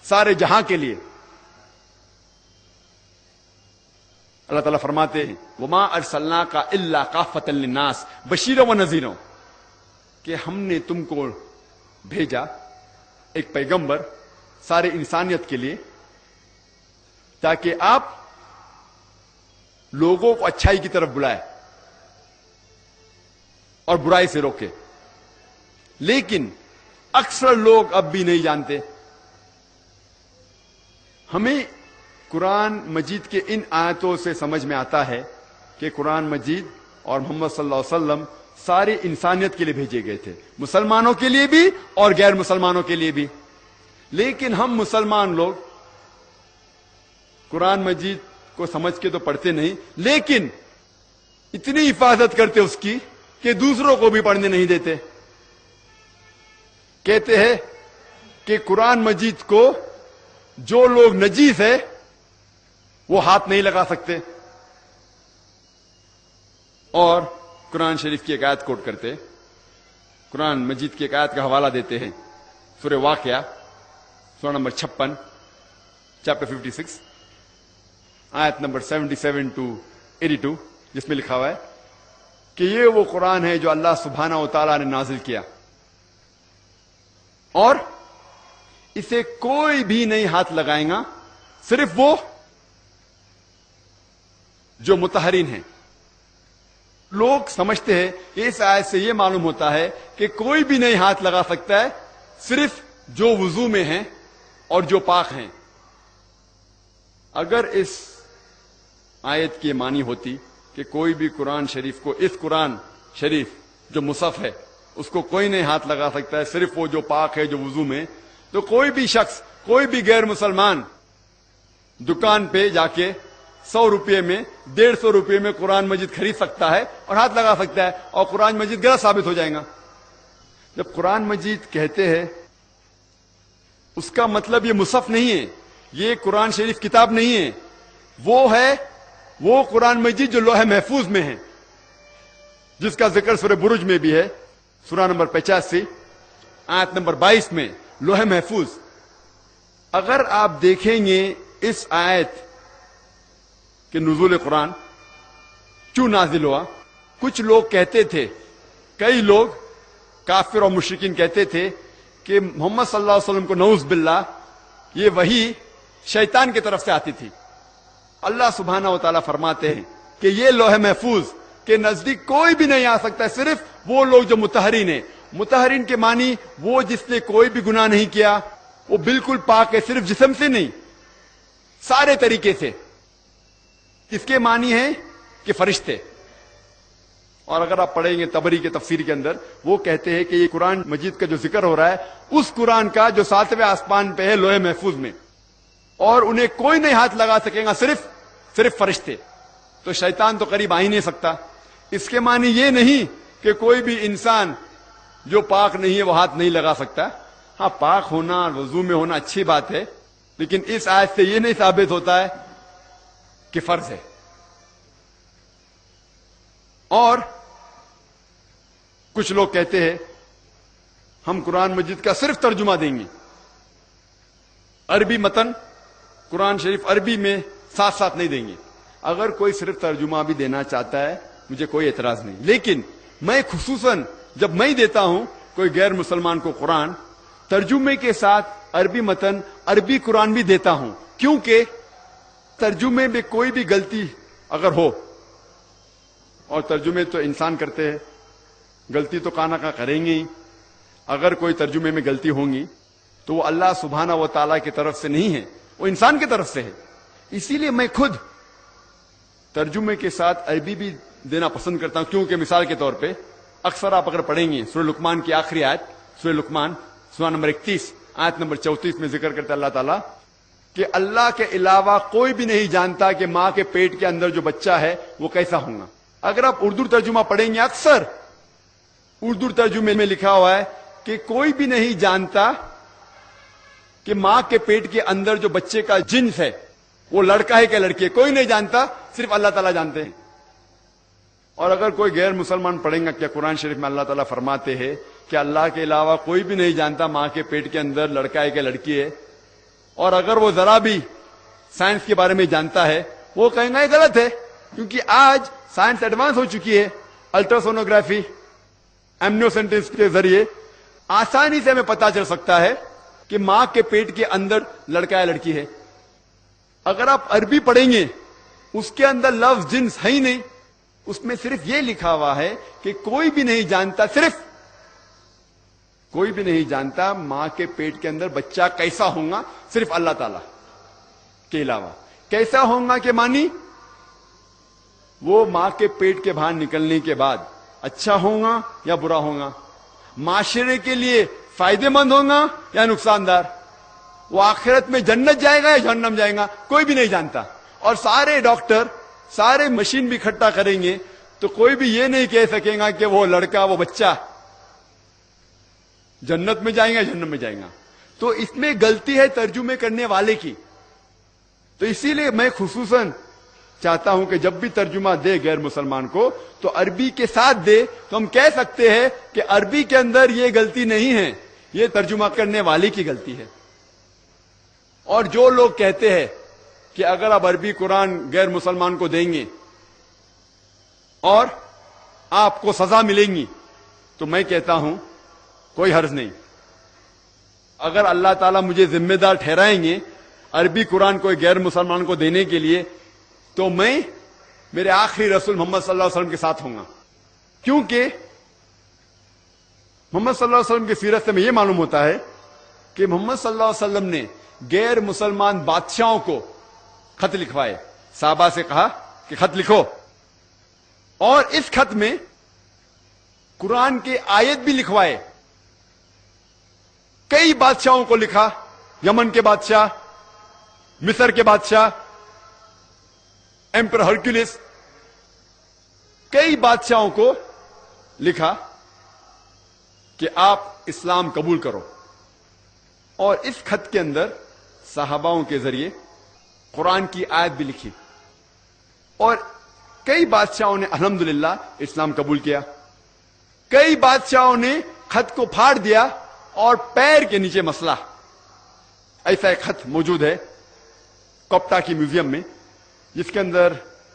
Speaker 4: سارے جہاں کے لیے. اللہ تعالیٰ فرماتے ہیں وما ارسلناک الا کافۃ للناس بشیرا ونذیرا, کہ ہم نے تم کو بھیجا ایک پیغمبر سارے انسانیت کے لیے تاکہ آپ لوگوں کو اچھائی کی طرف بلائے اور برائی سے روکے. لیکن اکثر لوگ اب بھی نہیں جانتے. ہمیں قرآن مجید کے ان آیتوں سے سمجھ میں آتا ہے کہ قرآن مجید اور محمد صلی اللہ علیہ وسلم ساری انسانیت کے لیے بھیجے گئے تھے, مسلمانوں کے لیے بھی اور غیر مسلمانوں کے لیے بھی. لیکن ہم مسلمان لوگ قرآن مجید کو سمجھ کے تو پڑھتے نہیں, لیکن اتنی حفاظت کرتے اس کی کہ دوسروں کو بھی پڑھنے نہیں دیتے. کہتے ہیں کہ قرآن مجید کو جو لوگ نجیس ہے وہ ہاتھ نہیں لگا سکتے, اور قرآن شریف کی ایک آیت کوٹ کرتے, قرآن مجید کی ایک آیت کا حوالہ دیتے ہیں سورہ واقعہ سورہ نمبر 56 چیپٹر 56 آیت نمبر 77 to 82 جس میں لکھا ہوا ہے کہ یہ وہ قرآن ہے جو اللہ سبحانہ و تعالیٰ نے نازل کیا اور اسے کوئی بھی نہیں ہاتھ لگائے گا صرف وہ جو مطہرین ہیں. لوگ سمجھتے ہیں اس آیت سے یہ معلوم ہوتا ہے کہ کوئی بھی نہیں ہاتھ لگا سکتا ہے, صرف جو وضو میں ہیں اور جو پاک ہیں. اگر اس آیت کی معنی ہوتی کہ کوئی بھی قرآن شریف کو، اس قرآن شریف جو مصحف ہے اس کو کوئی نہیں ہاتھ لگا سکتا ہے، صرف وہ جو پاک ہے جو وضو میں، تو کوئی بھی شخص، کوئی بھی غیر مسلمان دکان پہ جا کے 100 روپے میں، 150 روپے میں قرآن مجید خرید سکتا ہے اور ہاتھ لگا سکتا ہے، اور قرآن مجید غلط ثابت ہو جائے گا. جب قرآن مجید کہتے ہیں اس کا مطلب یہ مصحف نہیں ہے، یہ قرآن شریف کتاب نہیں ہے، وہ قرآن مجید جو لوح محفوظ میں ہے، جس کا ذکر سورہ برج میں بھی ہے، سورہ نمبر 85 آیت نمبر 22 میں، لوح محفوظ. اگر آپ دیکھیں گے اس آیت کہ نزول قرآن کیوں نازل ہوا، کچھ لوگ کہتے تھے، کئی لوگ کافر اور مشرکین کہتے تھے کہ محمد صلی اللہ علیہ وسلم کو نعوذ باللہ یہ وحی شیطان کی طرف سے آتی تھی. اللہ سبحانہ و تعالیٰ فرماتے ہیں کہ یہ لوح محفوظ کے نزدیک کوئی بھی نہیں آ سکتا ہے، صرف وہ لوگ جو مطہرین ہیں. مطہرین کے معنی وہ جس نے کوئی بھی گناہ نہیں کیا، وہ بالکل پاک ہے، صرف جسم سے نہیں، سارے طریقے سے. اس کے معنی ہے کہ فرشتے. اور اگر آپ پڑھیں گے تبری کے تفسیر کے اندر، وہ کہتے ہیں کہ یہ قرآن مجید کا جو ذکر ہو رہا ہے اس قرآن کا جو 7ویں آسمان پہ ہے لوح محفوظ میں، اور انہیں کوئی نہیں ہاتھ لگا سکے گا، صرف فرشتے. تو شیطان تو قریب آ ہی نہیں سکتا. اس کے معنی یہ نہیں کہ کوئی بھی انسان جو پاک نہیں ہے وہ ہاتھ نہیں لگا سکتا. ہاں، پاک ہونا، وضو میں ہونا اچھی بات ہے، لیکن اس آیت سے یہ نہیں ثابت ہوتا ہے کہ فرض ہے. اور کچھ لوگ کہتے ہیں ہم قرآن مجید کا صرف ترجمہ دیں گے، عربی متن قرآن شریف عربی میں ساتھ ساتھ نہیں دیں گے. اگر کوئی صرف ترجمہ بھی دینا چاہتا ہے مجھے کوئی اعتراض نہیں، لیکن میں خصوصاً جب میں دیتا ہوں کوئی غیر مسلمان کو قرآن، ترجمے کے ساتھ عربی متن عربی قرآن بھی دیتا ہوں، کیونکہ ترجمے میں کوئی بھی غلطی اگر ہو، اور ترجمے تو انسان کرتے ہیں، غلطی تو کہاں نہ کہاں کریں گے ہی. اگر کوئی ترجمے میں غلطی ہوں گی تو وہ اللہ سبحانہ و تعالیٰ کی طرف سے نہیں ہے، وہ انسان کی طرف سے ہے. اسی لیے میں خود ترجمے کے ساتھ عربی بھی دینا پسند کرتا ہوں، کیونکہ مثال کے طور پہ اکثر آپ اگر پڑھیں گے سورہ لقمان کی آخری آیت، سورہ لقمان سورہ نمبر 31 آیت نمبر 34 میں ذکر کرتا اللہ تعالیٰ کہ اللہ کے علاوہ کوئی بھی نہیں جانتا کہ ماں کے پیٹ کے اندر جو بچہ ہے وہ کیسا ہوگا. اگر آپ اردو ترجمہ پڑھیں گے، اکثر اردو ترجمے میں لکھا ہوا ہے کہ کوئی بھی نہیں جانتا کہ ماں کے پیٹ کے اندر جو بچے کا جنس ہے وہ لڑکا ہے کہ لڑکی ہے، کوئی نہیں جانتا، صرف اللہ تعالیٰ جانتے ہیں. اور اگر کوئی غیر مسلمان پڑھیں گا کہ قرآن شریف میں اللہ تعالیٰ فرماتے ہیں کہ اللہ کے علاوہ کوئی بھی نہیں جانتا ماں کے پیٹ کے اندر لڑکا ہے کہ لڑکی ہے، اور اگر وہ ذرا بھی سائنس کے بارے میں جانتا ہے، وہ کہیں گا یہ غلط ہے، کیونکہ آج سائنس ایڈوانس ہو چکی ہے. الٹراسونوگرافی، ایمنیوسینٹس کے ذریعے آسانی سے ہمیں پتا چل سکتا ہے کہ ماں کے پیٹ کے اندر لڑکا ہے لڑکی ہے. اگر آپ عربی پڑھیں گے اس کے اندر لفظ جنس ہے ہی نہیں، اس میں صرف یہ لکھا ہوا ہے کہ کوئی بھی نہیں جانتا، صرف کوئی بھی نہیں جانتا ماں کے پیٹ کے اندر بچہ کیسا ہوگا، صرف اللہ تعالی کے علاوہ. کیسا ہوگا کہ مانی وہ ماں کے پیٹ کے باہر نکلنے کے بعد اچھا ہوگا یا برا ہوگا، معاشرے کے لیے فائدے مند ہوگا یا نقصان دار، وہ آخرت میں جنت جائے گا یا جہنم جائے گا، کوئی بھی نہیں جانتا. اور سارے ڈاکٹر سارے مشین بھی اکٹھا کریں گے تو کوئی بھی یہ نہیں کہہ سکے گا کہ وہ لڑکا وہ بچہ جنت میں جائیں گا جہنم میں جائیں گا. تو اس میں غلطی ہے ترجمے کرنے والے کی. تو اسی لیے میں خصوصاً چاہتا ہوں کہ جب بھی ترجمہ دے غیر مسلمان کو تو عربی کے ساتھ دے، تو ہم کہہ سکتے ہیں کہ عربی کے اندر یہ غلطی نہیں ہے، یہ ترجمہ کرنے والے کی غلطی ہے. اور جو لوگ کہتے ہیں کہ اگر آپ عربی قرآن غیر مسلمان کو دیں گے اور آپ کو سزا ملیں گی، تو میں کہتا ہوں کوئی حرج نہیں. اگر اللہ تعالیٰ مجھے ذمہ دار ٹھہرائیں گے عربی قرآن کوئی غیر مسلمان کو دینے کے لیے، تو میں میرے آخری رسول محمد صلی اللہ علیہ وسلم کے ساتھ ہوں گا. کیونکہ محمد صلی اللہ علیہ وسلم کی سیرت سے میں یہ معلوم ہوتا ہے کہ محمد صلی اللہ علیہ وسلم نے غیر مسلمان بادشاہوں کو خط لکھوائے. صحابہ سے کہا کہ خط لکھو, اور اس خط میں قرآن کے آیت بھی لکھوائے. کئی بادشاہوں کو لکھا, یمن کے بادشاہ, مصر کے بادشاہ, ایمپر ہرکولس, کئی بادشاہوں کو لکھا کہ آپ اسلام قبول کرو. اور اس خط کے اندر صحاباؤں کے ذریعے قرآن کی آیت بھی لکھی, اور کئی بادشاہوں نے الحمدللہ اسلام قبول کیا. کئی بادشاہوں نے خط کو پھاڑ دیا اور پیر کے نیچے مسلا. ایسا ایک خط موجود ہے کوپٹا کی میوزیم میں, جس کے اندر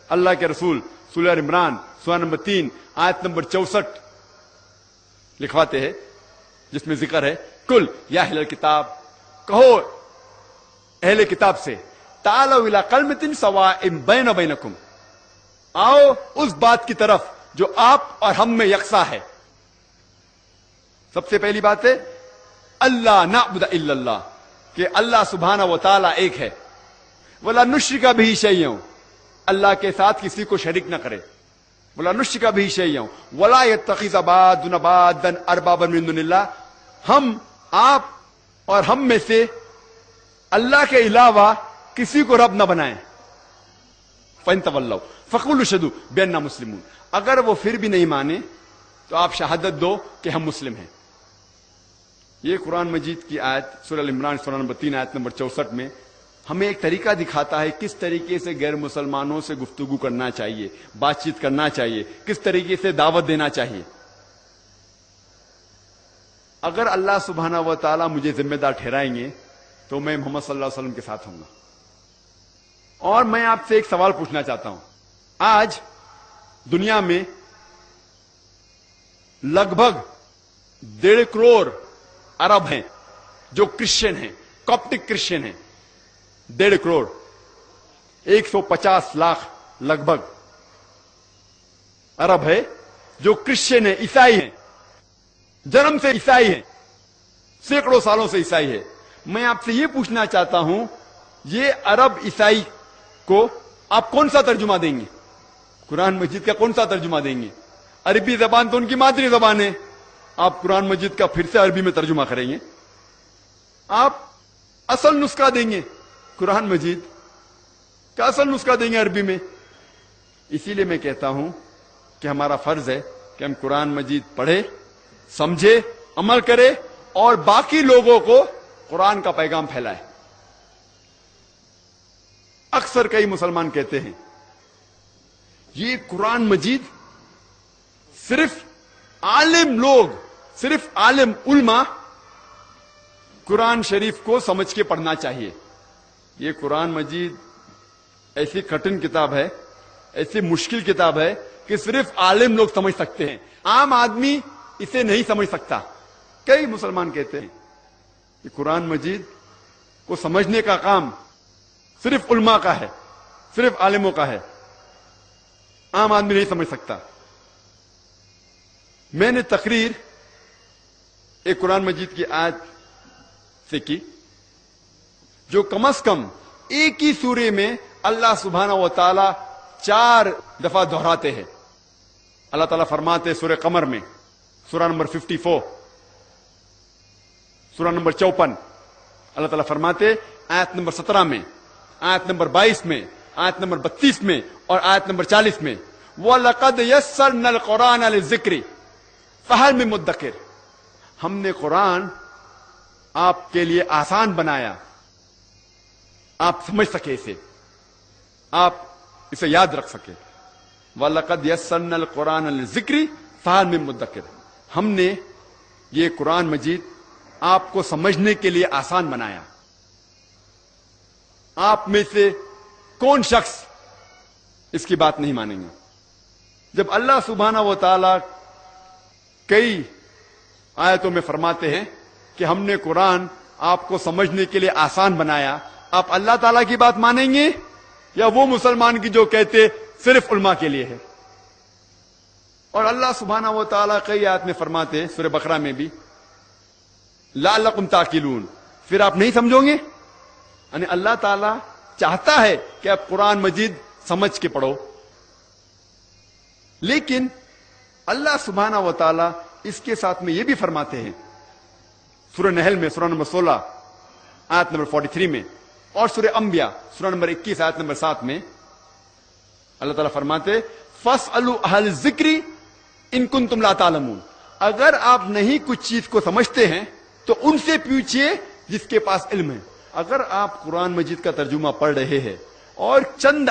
Speaker 4: اللہ کے رسول سورہ عمران سورہ نمبر 3 آیت نمبر 64 لکھواتے ہیں, جس میں ذکر ہے کل یا اہل الکتاب, کہو اہل کتاب سے, تعالوا الی کلمۃ سواء بین و بینکم, آؤ اس بات کی طرف جو آپ اور ہم میں یکساں ہے. سب سے پہلی بات ہے اللہ نعبد الا اللہ, کہ اللہ سبحانہ و تعالی ایک ہے. ولا نشرک بہ شیئا, اللہ کے ساتھ کسی کو شریک نہ کرے. ولا نشرک بہ شیئا ولا یتخذ بعضنا بعضا اربابا من دون اللہ, ہم آپ اور ہم میں سے اللہ کے علاوہ کسی کو رب نہ بنائیں. فَإِن تَوَلَّوْا فَقُولُوا اشْهَدُوا بِأَنَّا مُسْلِمُونَ, اگر وہ پھر بھی نہیں مانے تو آپ شہادت دو کہ ہم مسلم ہیں. یہ قرآن مجید کی آیت سورہ عمران سورہ نمبر 3 آیت نمبر 64 میں ہمیں ایک طریقہ دکھاتا ہے کس طریقے سے غیر مسلمانوں سے گفتگو کرنا چاہیے, بات چیت کرنا چاہیے, کس طریقے سے دعوت دینا چاہیے. اگر اللہ سبحانہ و تعالیٰ مجھے ذمہ دار ٹھہرائیں گے تو میں محمد صلی اللہ علیہ وسلم کے ساتھ ہوں گا. اور میں آپ سے ایک سوال پوچھنا چاہتا ہوں. آج دنیا میں لگ بھگ 1.5 کروڑ عرب ہیں جو کرسچن ہیں, کاپٹک کرسچن ہیں. 1.5 کروڑ, 150 لاکھ لگ بھگ عرب ہے جو کرسچن ہیں, عیسائی ہیں, جنم سے عیسائی ہیں, سینکڑوں سالوں سے عیسائی ہے. میں آپ سے یہ پوچھنا چاہتا ہوں, یہ عرب عیسائی کو آپ کون سا ترجمہ دیں گے؟ قرآن مجید کا کون سا ترجمہ دیں گے؟ عربی زبان تو ان کی مادری زبان ہے, آپ قرآن مجید کا پھر سے عربی میں ترجمہ کریں گے. آپ اصل نسخہ دیں گے, قرآن مجید کا اصل نسخہ دیں گے عربی میں. اسی لیے میں کہتا ہوں کہ ہمارا فرض ہے کہ ہم قرآن مجید پڑھے, سمجھے, عمل کرے اور باقی لوگوں کو قرآن کا پیغام پھیلائے. اکثر کئی مسلمان کہتے ہیں یہ قرآن مجید صرف عالم لوگ, صرف عالم علماء قرآن شریف کو سمجھ کے پڑھنا چاہیے. یہ قرآن مجید ایسی کٹن کتاب ہے, ایسی مشکل کتاب ہے کہ صرف عالم لوگ سمجھ سکتے ہیں, عام آدمی اسے نہیں سمجھ سکتا. کئی مسلمان کہتے ہیں کہ قرآن مجید کو سمجھنے کا کام صرف علماء کا ہے, صرف عالموں کا ہے, عام آدمی نہیں سمجھ سکتا. میں نے تقریر ایک قرآن مجید کی آیت سے کی جو کم از کم ایک ہی سورے میں اللہ سبحانہ و تعالی 4 دفعہ دہراتے ہیں. اللہ تعالیٰ فرماتے سورہ قمر میں سورہ نمبر 54, سورہ نمبر 54, اللہ تعالیٰ فرماتے آیت نمبر 17 میں, آیت نمبر 22 میں, آیت نمبر 32 میں اور آیت نمبر 40 میں وَلَقَدْ يَسَّرْنَا الْقُرْآنَ لِلذِّكْرِ فَهَلْ مِن مُدَّكِرٍ, ہم نے قرآن آپ کے لیے آسان بنایا, آپ سمجھ سکے اسے, آپ اسے یاد رکھ سکے. وَلَقَدْ يَسَّرْنَا الْقُرْآنَ لِلذِّكْرِ فَهَلْ مِن مُدَّكِرٍ, ہم نے یہ قرآن مجید آپ کو سمجھنے کے لیے آسان بنایا. آپ میں سے کون شخص اس کی بات نہیں مانیں گے؟ جب اللہ سبحانہ و تعالی کئی آیتوں میں فرماتے ہیں کہ ہم نے قرآن آپ کو سمجھنے کے لیے آسان بنایا, آپ اللہ تعالیٰ کی بات مانیں گے یا وہ مسلمان کی جو کہتے صرف علماء کے لیے ہے؟ اور اللہ سبحانہ و تعالیٰ کئی آیت میں فرماتے سورہ بقرہ میں بھی لعلکم تعقلون, پھر آپ نہیں سمجھوگے. یعنی اللہ تعالیٰ چاہتا ہے کہ آپ قرآن مجید سمجھ کے پڑھو، لیکن اللہ سبحانہ و تعالیٰ اس کے ساتھ میں یہ بھی فرماتے ہیں سورہ نحل میں سورہ نمبر 16 آیت نمبر 43 میں، اور سورہ انبیاء سورہ نمبر 21 آیت نمبر 7 میں اللہ تعالیٰ فرماتے فَاسْأَلُوا أَهْلَ الذِّكْرِ إِن كُنتُمْ لَا تَعْلَمُونَ. اگر آپ نہیں کچھ چیز کو سمجھتے ہیں تو ان سے پوچھئے جس کے پاس علم ہے. اگر آپ قرآن مجید کا ترجمہ پڑھ رہے ہیں اور چند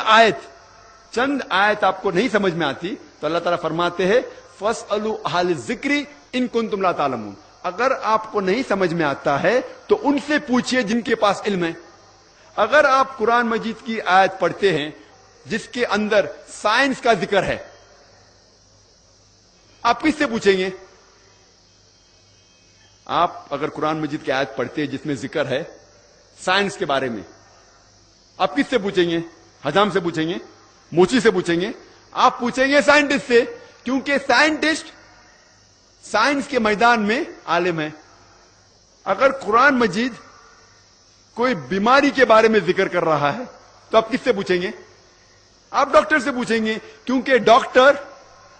Speaker 4: آیت آپ کو نہیں سمجھ میں آتی تو اللہ تعالیٰ فرماتے ہیں فَاسْأَلُوا أَهْلَ الذِّكْرِ إِن كُنتُمْ لَا تَعْلَمُونَ. اگر آپ کو نہیں سمجھ میں آتا ہے تو ان سے پوچھئے جن کے پاس علم ہے. اگر آپ قرآن مجید کی آیت پڑھتے ہیں جس کے اندر سائنس کا ذکر ہے، آپ کس سے پوچھیں گے؟ آپ اگر قرآن مجید کی آیت پڑھتے ہیں جس میں ذکر ہے سائنس کے بارے میں، آپ کس سے پوچھیں گے؟ حجام سے پوچھیں گے؟ موچی سے پوچھیں گے؟ آپ پوچھیں گے سائنٹسٹ سے، کیونکہ سائنٹسٹ سائنس کے میدان میں عالم ہے. اگر قرآن مجید کوئی بیماری کے بارے میں ذکر کر رہا ہے تو آپ کس سے پوچھیں گے؟ آپ ڈاکٹر سے پوچھیں گے، کیونکہ ڈاکٹر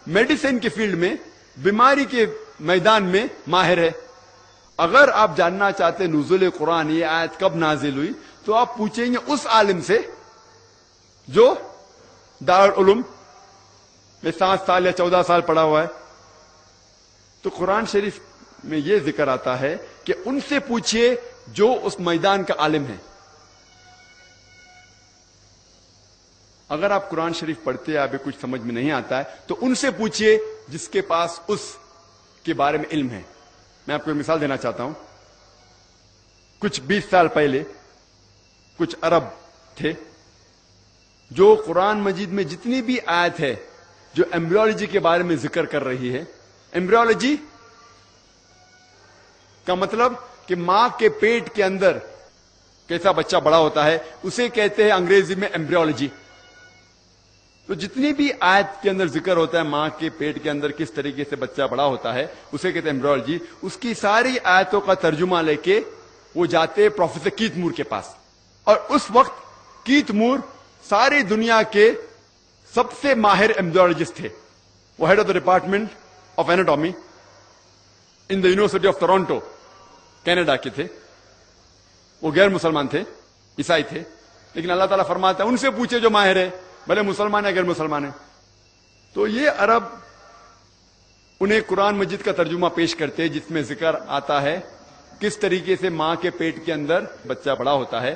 Speaker 4: میڈیسن کے فیلڈ میں بیماری کے میدان میں ماہر ہے. اگر آپ جاننا چاہتے نزول قرآن یہ آیت کب نازل ہوئی تو آپ پوچھیں گے اس عالم سے جو دارالعلوم میں 7 سال یا 14 سال پڑھا ہوا ہے. تو قرآن شریف میں یہ ذکر آتا ہے کہ ان سے پوچھئے جو اس میدان کا عالم ہے. اگر آپ قرآن شریف پڑھتے ہیں آپ کچھ سمجھ میں نہیں آتا ہے تو ان سے پوچھئے جس کے پاس اس کے بارے میں علم ہے. میں آپ کو ایک مثال دینا چاہتا ہوں. کچھ 20 سال پہلے کچھ عرب تھے جو قرآن مجید میں جتنی بھی آیت ہے جو ایمبریولوجی کے بارے میں ذکر کر رہی ہے. ایمبریولوجی کا مطلب کہ ماں کے پیٹ کے اندر کیسا بچہ بڑا ہوتا ہے اسے کہتے ہیں انگریزی میں ایمبریولوجی. تو جتنی بھی آیت کے اندر ذکر ہوتا ہے ماں کے پیٹ کے اندر کس طریقے سے بچہ بڑا ہوتا ہے اسے کہتے ہیں ایمبریولوجی. اس کی ساری آیتوں کا ترجمہ لے کے وہ جاتے پروفیسر کیتھ مور کے پاس، اور اس وقت کیتھ مور ساری دنیا کے سب سے ماہر ایمبریولوجسٹ تھے. وہ head of the department of anatomy in the university of Toronto Canada کے تھے. وہ غیر مسلمان تھے، عیسائی تھے، لیکن اللہ تعالیٰ فرماتا ہے ان سے پوچھے جو ماہر ہے، بھلے مسلمان ہے غیر مسلمان ہے. تو یہ عرب انہیں قرآن مجید کا ترجمہ پیش کرتے جس میں ذکر آتا ہے کس طریقے سے ماں کے پیٹ کے اندر بچہ بڑا ہوتا ہے.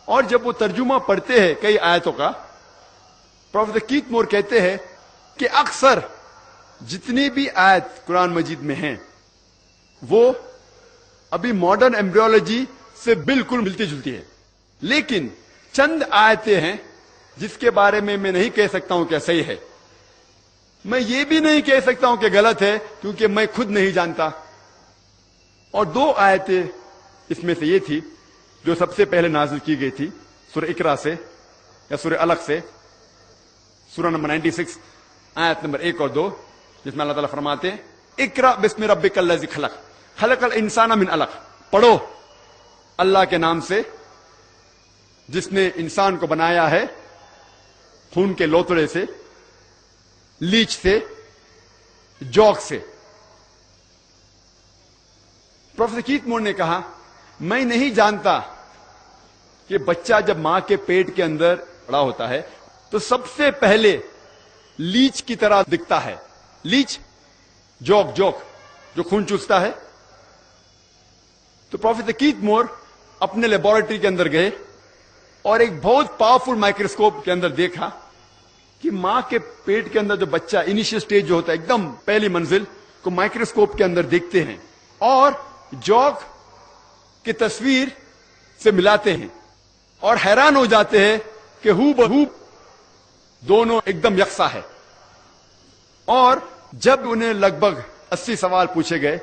Speaker 4: اور جب وہ ترجمہ پڑھتے ہیں کئی آیتوں کا، پروفیسر کیتھ مور کہتے ہیں کہ اکثر جتنی بھی آیت قرآن مجید میں ہیں وہ ابھی ماڈرن ایمبریولوجی سے بالکل ملتی جلتی ہے، لیکن چند آیتیں ہیں جس کے بارے میں نہیں کہہ سکتا ہوں کہ صحیح ہے. میں یہ بھی نہیں کہہ سکتا ہوں کہ غلط ہے کیونکہ میں خود نہیں جانتا. اور 2 آیتیں اس میں سے یہ تھی جو سب سے پہلے نازل کی گئی تھی سورہ اقرا سے یا سورہ الگ سے، سورہ نمبر 96 آیت نمبر 1 اور 2، جس میں اللہ تعالیٰ فرماتے ہیں اقرا بسم ربک الذی خلق خلق الانسان من علق. پڑھو اللہ کے نام سے جس نے انسان کو بنایا ہے خون کے لوتڑے سے، لیچ سے، جوک سے. پروفیسر کیتھ مور نے کہا میں نہیں جانتا کہ بچہ جب ماں کے پیٹ کے اندر بڑا ہوتا ہے تو سب سے پہلے لیچ کی طرح دکھتا ہے. لیچ جوک جو خون چوستا ہے. تو پروفیسر کیتھ مور اپنے لیبورٹری کے اندر گئے اور ایک بہت پاورفل مائکروسکوپ کے اندر دیکھا کہ ماں کے پیٹ کے اندر جو بچہ انیشیل سٹیج جو ہوتا ہے ایک دم پہلی منزل کو مائکروسکوپ کے اندر دیکھتے ہیں اور جوک کی تصویر سے ملاتے ہیں اور حیران ہو جاتے ہیں کہ ہو بہو دونوں ایک دم یکساں ہے. اور جب انہیں لگ بھگ 80 سوال پوچھے گئے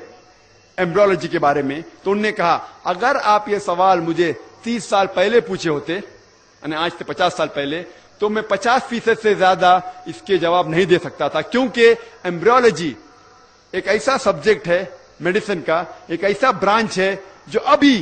Speaker 4: ایمبریولوجی کے بارے میں تو انہوں نے کہا اگر آپ یہ سوال مجھے 30 سال پہلے پوچھے ہوتے، یعنی آج سے 50 سال پہلے، تو میں 50% سے زیادہ اس کے جواب نہیں دے سکتا تھا، کیونکہ ایمبریولوجی ایک ایسا سبجیکٹ ہے میڈیسن کا، ایک ایسا برانچ ہے جو ابھی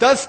Speaker 4: 10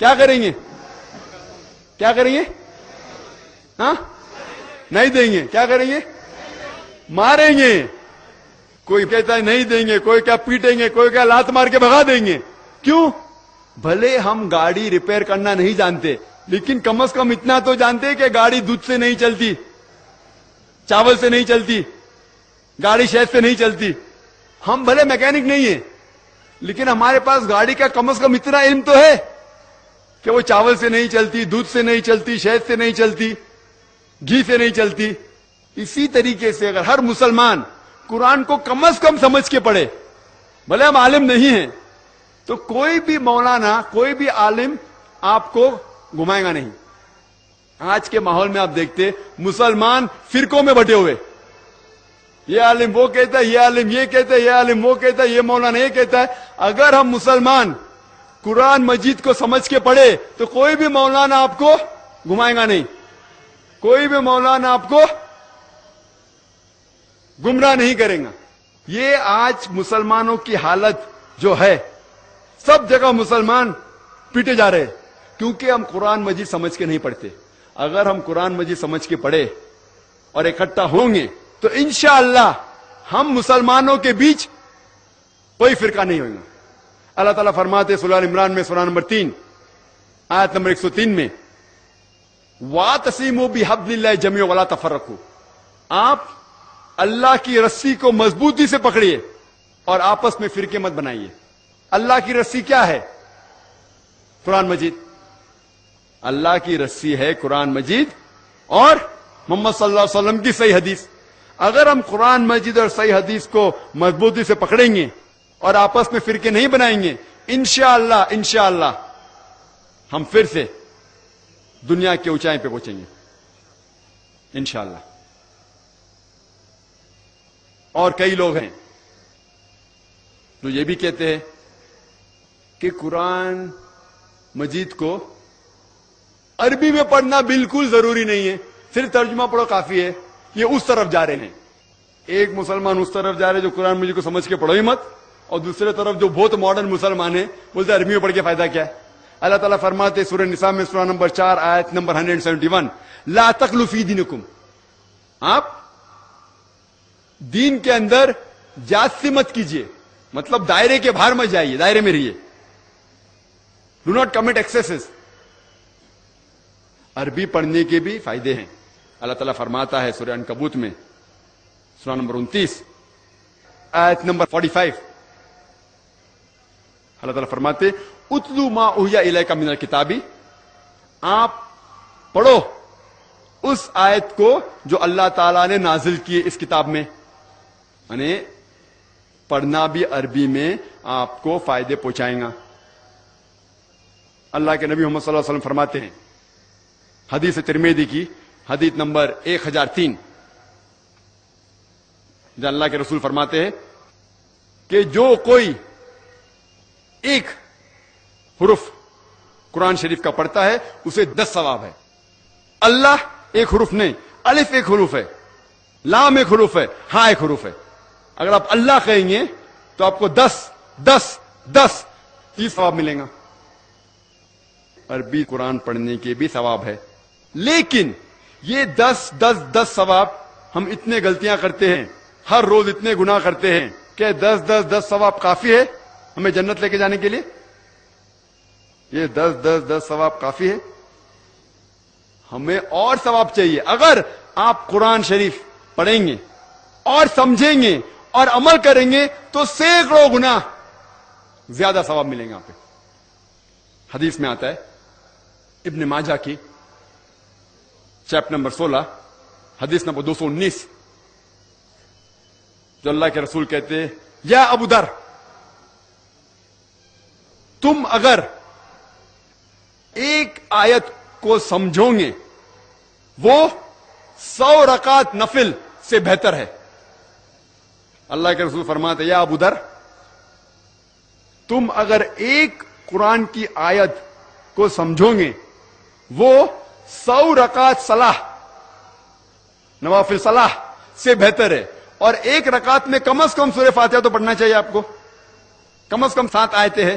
Speaker 4: کیا کریں گے؟ کیا کریں گے؟ ہاں نہیں دیں گے. کیا کریں گے؟ ماریں گے. کوئی کہتا ہے نہیں دیں گے, کوئی کیا پیٹیں گے, کوئی کیا لات مار کے بھگا دیں گے. کیوں؟ بھلے ہم گاڑی ریپیئر کرنا نہیں جانتے, لیکن کم از کم اتنا تو جانتے کہ گاڑی دودھ سے نہیں چلتی, چاول سے نہیں چلتی, گاڑی شہد سے نہیں چلتی. ہم بھلے میکینک نہیں ہیں, لیکن ہمارے پاس گاڑی کا کم از کم اتنا علم تو ہے کہ وہ چاول سے نہیں چلتی, دودھ سے نہیں چلتی, شہد سے نہیں چلتی, گھی سے نہیں چلتی. اسی طریقے سے اگر ہر مسلمان قرآن کو کم از کم سمجھ کے پڑھے, بھلے ہم عالم نہیں ہیں, تو کوئی بھی مولانا, کوئی بھی عالم آپ کو گھمائے گا نہیں. آج کے ماحول میں آپ دیکھتے مسلمان فرقوں میں بٹے ہوئے, یہ عالم وہ کہتا ہے, یہ عالم یہ کہتا ہے, یہ عالم وہ کہتا ہے, یہ مولانا یہ کہتا ہے. اگر ہم مسلمان قرآن مجید کو سمجھ کے پڑھے تو کوئی بھی مولانا آپ کو گھمائے گا نہیں, کوئی بھی مولانا آپ کو گمراہ نہیں کرے گا. یہ آج مسلمانوں کی حالت جو ہے, سب جگہ مسلمان پیٹے جا رہے کیونکہ ہم قرآن مجید سمجھ کے نہیں پڑھتے. اگر ہم قرآن مجید سمجھ کے پڑھے اور اکٹھا ہوں گے تو انشاءاللہ ہم مسلمانوں کے بیچ کوئی فرقہ نہیں ہوگا. اللہ تعالیٰ فرماتے سورہ عمران میں سورہ نمبر 3 آیت نمبر 103 میں, وَاعْتَصِمُوا بِحَبْلِ اللَّهِ جَمِيعًا وَلَا تَفَرَّقُوا, آپ اللہ کی رسی کو مضبوطی سے پکڑیے اور آپس میں فرقے مت بنائیے. اللہ کی رسی کیا ہے؟ قرآن مجید. اللہ کی رسی ہے قرآن مجید اور محمد صلی اللہ علیہ وسلم کی صحیح حدیث. اگر ہم قرآن مجید اور صحیح حدیث کو مضبوطی سے پکڑیں گے اور آپس میں فرقے نہیں بنائیں گے, انشاءاللہ ہم پھر سے دنیا کی اونچائی پہ پہنچیں گے انشاءاللہ. اور کئی لوگ ہیں جو یہ بھی کہتے ہیں کہ قرآن مجید کو عربی میں پڑھنا بالکل ضروری نہیں ہے, صرف ترجمہ پڑھو کافی ہے. یہ اس طرف جا رہے ہیں. ایک مسلمان اس طرف جا رہے جو قرآن مجید کو سمجھ کے پڑھو ہی مت, اور دوسرے طرف جو بہت ماڈرن مسلمان ہیں بولتے عربی میں پڑھ کے فائدہ کیا ہے. اللہ تعالیٰ فرماتے سورہ نساء میں سورہ نمبر 4 آیت نمبر 171, لا تغلوا فی دینکم, آپ دین کے اندر جاستی مت کیجیے, مطلب دائرے کے باہر مت جائیے, دائرے میں رہیے. Do not commit excesses. عربی پڑھنے کے بھی فائدے ہیں. اللہ تعالیٰ فرماتا ہے سورہ عنکبوت میں سورہ نمبر 29 آیت نمبر 45, اللہ تعالیٰ فرماتے اتلو ما اوحی الیک من الکتاب, آپ پڑھو اس آیت کو جو اللہ تعالیٰ نے نازل کی اس کتاب میں. یعنی پڑھنا بھی عربی میں آپ کو فائدے پہنچائیں گا. اللہ کے نبی محمد صلی اللہ علیہ وسلم فرماتے ہیں حدیث ترمذی کی حدیث نمبر 1003, جو اللہ کے رسول فرماتے ہیں کہ جو کوئی ایک حرف قرآن شریف کا پڑھتا ہے اسے 10 ثواب ہے. اللہ ایک حرف نہیں, الف ایک حرف ہے, لام ایک حرف ہے, ہاں ایک حرف ہے. اگر آپ اللہ کہیں گے تو آپ کو 30 ثواب ملیں گا. عربی قرآن پڑھنے کے بھی ثواب ہے, لیکن یہ 10 ثواب ہم اتنے غلطیاں کرتے ہیں, ہر روز اتنے گناہ کرتے ہیں کہ 10 ثواب کافی ہے ہمیں جنت لے کے جانے کے لیے. یہ 10 ثواب کافی ہے, ہمیں اور ثواب چاہیے. اگر آپ قرآن شریف پڑھیں گے اور سمجھیں گے اور عمل کریں گے تو سینکڑوں گنا زیادہ ثواب ملیں گے آپ پہ. حدیث میں آتا ہے ابن ماجہ کی چیپٹر نمبر 16 حدیث نمبر 219, جو اللہ کے رسول کہتے ہیں یا ابو در, تم اگر ایک آیت کو سمجھو گے وہ 100 رکعت نفل سے بہتر ہے. اللہ کے رسول فرماتے یا ابو در, تم اگر ایک قرآن کی آیت کو سمجھو گے وہ 100 رکعت صلاح نوافل صلاح سے بہتر ہے. اور ایک رکعت میں کم از کم سورہ فاتحہ تو پڑھنا چاہیے آپ کو, کم از کم 7 آیتیں ہیں.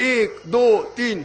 Speaker 4: 1 2 3